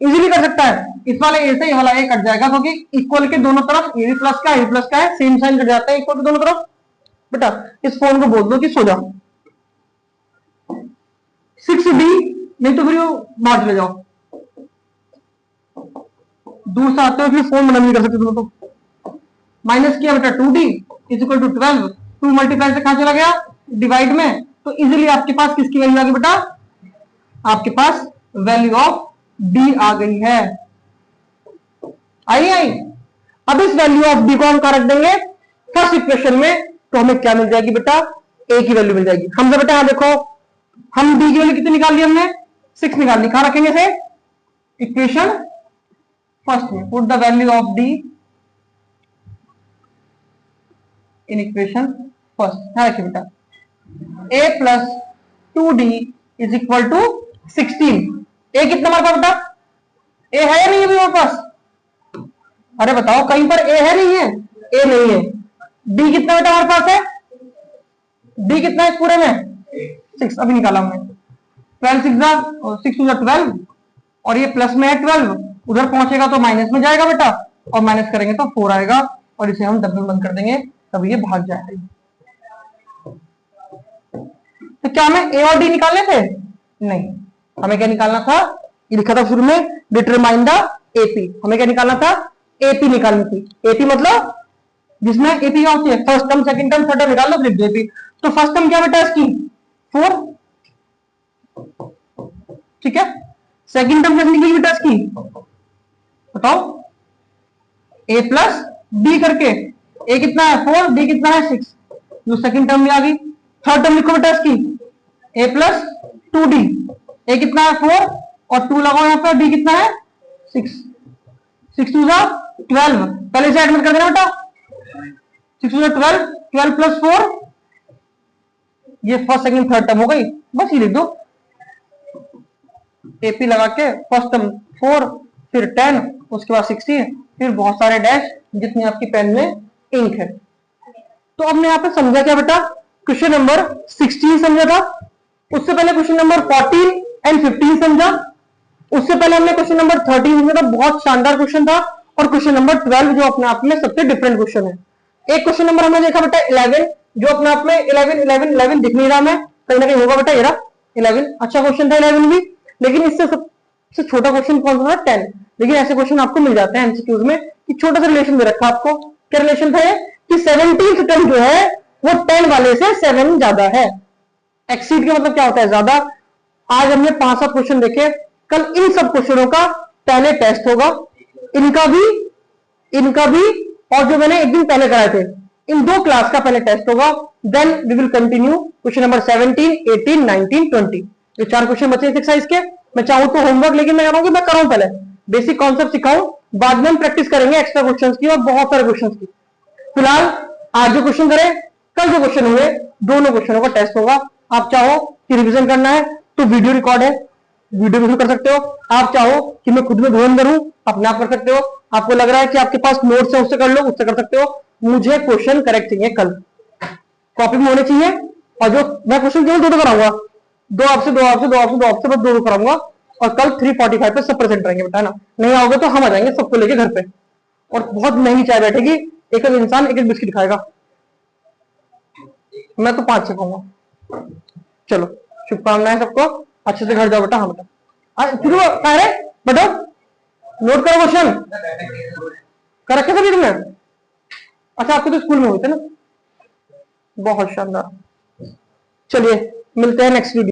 इजीली कर सकता है, इस वाले ए से ये वाला ए कट जाएगा, क्योंकि इक्वल के दोनों तरफ ये भी प्लस का ये प्लस का है, सेम साइन कट जाता है इक्वल के दोनों तरफ। बेटा इस फोन को बोल दो कि सो जाओ, 6D, नहीं तो फिर बाहर चले जाओ, दूर से आते हो फिर फोन बंद नहीं कर सकते तुम तो। माइनस किया बेटा 2D is equal to 12, 2 multiply से कहां चला गया डिवाइड में, तो इजीली आपके पास किसकी वैल्यू आ गई बेटा, आपके पास वैल्यू ऑफ D आ गई है, आई आई। अब इस वैल्यू ऑफ D को हम कहां रख देंगे फर्स्ट इक्वेशन में, तो हमें क्या मिल जाएगी बेटा, A की वैल्यू मिल जाएगी। हमसे बेटा यहां देखो, हम D की वैल्यू कितनी निकाल ली हमने, 6 निकाल ली, कहां रखेंगे से इक्वेशन फर्स्ट में, put the value of D in equation first, क्या रखें बेटा, A plus 2D is equal to 16, A कितना हमारे पास बेटा, A है या नहीं है हमारे पास, अरे बताओ कहीं पर A है नहीं है, A नहीं है, D कितना बेटा हमारे पास है, D कितना है इस पूरे में 6, अभी निकाला हमने, 12 6 12, और ये प्लस में है 12, उधर पहुंचेगा तो माइनस में जाएगा बेटा, और माइनस करेंगे तो 4 आएगा, और इसे हम डबल बंद कर देंगे, तब ये भाग जाएगा। तो क्या हमें ए और डी निकालने थे? नहीं, हमें क्या निकालना था? ये लिखा था शुरू में, डिटरमाइन द एपी। हमें क्या निकालना था? एपी निकालनी थी। एपी मतलब जिसमें एपी क्या होती है? First term, second term, third term निकाल लो, लिख दो एपी। तो फर्स्ट टर्म क्या बेटा इसकी? 4, ठीक है। सेकंड टर्म कैसे निकलेगी बेटा इसकी? बताओ, ए प्लस बी करके। ए कितना है? 4, बी कितना है? 6। जो सेकंड टर्म भी आ गई। थर्ड टर्म लिखो बेटा इसकी, ए प्लस 2d। ए कितना है? 4 और 2 लगाओ यहाँ पे, डी कितना है? 6। 6 2 जा 12। पहले से एडमिट कर देना बेटा। 6 2 जा 12, 12 प्लस 4, ये फर्स्ट सेकंड थर्ड टर्म हो गई। बस ये लिख दो, एपी लगा के फर्स्ट टर्म 4, फिर 10, उसके बाद 16, फिर बहुत सारे डैश जितनी आपकी पेन में इंक है। तो हमने यहाँ पे समझा क्या बेटा? क्वेश्चन नंबर 16 समझा था। उससे पहले क्वेश्चन नंबर 14 एंड 15 समझा। उससे पहले हमने क्वेश्चन नंबर 13 समझा था, बहुत शानदार क्वेश्चन था। और क्वेश्चन नंबर 12 जो अपने आप में सबसे डिफरेंट क्वेश्चन है। एक क्वेश्चन नंबर हमने देखा बेटा 11, जो अपने आप में 11 11 11 दिख नहीं रहा, मैं कहीं ना कहीं होगा बेटा। ये रहा 11, अच्छा क्वेश्चन था 11 भी। लेकिन इससे सबसे छोटा क्वेश्चन कौन सा था? 10। लेकिन ऐसे क्वेश्चन आपको मिल जाते हैं एमसीक्यूज में कि छोटा सा रिलेशन दे रखा आपको। क्या रिलेशन था ये? कि 17th टर्म जो है वो 10 वाले से 7 ज्यादा है। एक्सीड का मतलब क्या होता है? ज्यादा। आज हमने 5-7 क्वेश्चन देखे, कल इन सब क्वेश्चनों का पहले टेस्ट होगा, इनका भी और जो मैंने एक दिन पहले कराए थे, इन 2 क्लास का पहले टेस्ट होगा। Then we will continue question number 17, 18, 19, 20। ये 4 क्वेश्चन बचे एक्सरसाइज के। मैं चाहूं तो होमवर्क, लेकिन मैं चाहूंगा मैं कराऊं, पहले बेसिक कॉन्सेप्ट सिखाऊं, बाद में हम प्रैक्टिस करेंगे एक्स्ट्रा क्वेश्चंस की और बहुत सारे क्वेश्चंस की। फिलहाल आज जो क्वेश्चन करें, कल जो क्वेश्चन हुए, दोनों क्वेश्चनों का टेस्ट होगा। आप चाहो कि रिवीजन करना है तो वीडियो रिकॉर्ड है, वीडियो रिव्यू कर सकते हो। आप चाहो कि मैं खुद में ध्यान करूं, अपने आप कर सकते हो। आपको लग रहा है कि आपके पास नोट्स है, उससे कर लो, उससे कर सकते हो। मुझे क्वेश्चन करेक्ट चाहिए, कल कॉपी में होने चाहिए। और जो मैं क्वेश्चन केवल 2 कराऊंगा, 2 आपसे, 2 आपसे, 2 आपसे, 2 आपसे, बस 2 कराऊंगा। और कल 3:45 पे सब प्रेजेंट रहेंगे बेटा, ना नहीं आओगे तो हम आ जाएंगे सबको लेके घर पे, और बहुत महंगी चाय बैठेगी, एक एक इंसान एक एक बिस्किट खाएगा। मैं तो 5 खाऊंगा। चलो, शुभकामनाएं सबको, अच्छे से घर जाओ बेटा। हाँ बेटा, शुरू कह रहे बेटा, नोट करो क्वेश्चन कर रखे सभी तुमने? अच्छा, आपके तो स्कूल में हुए थे ना, बहुत शानदार। चलिए मिलते हैं नेक्स्ट वीडियो।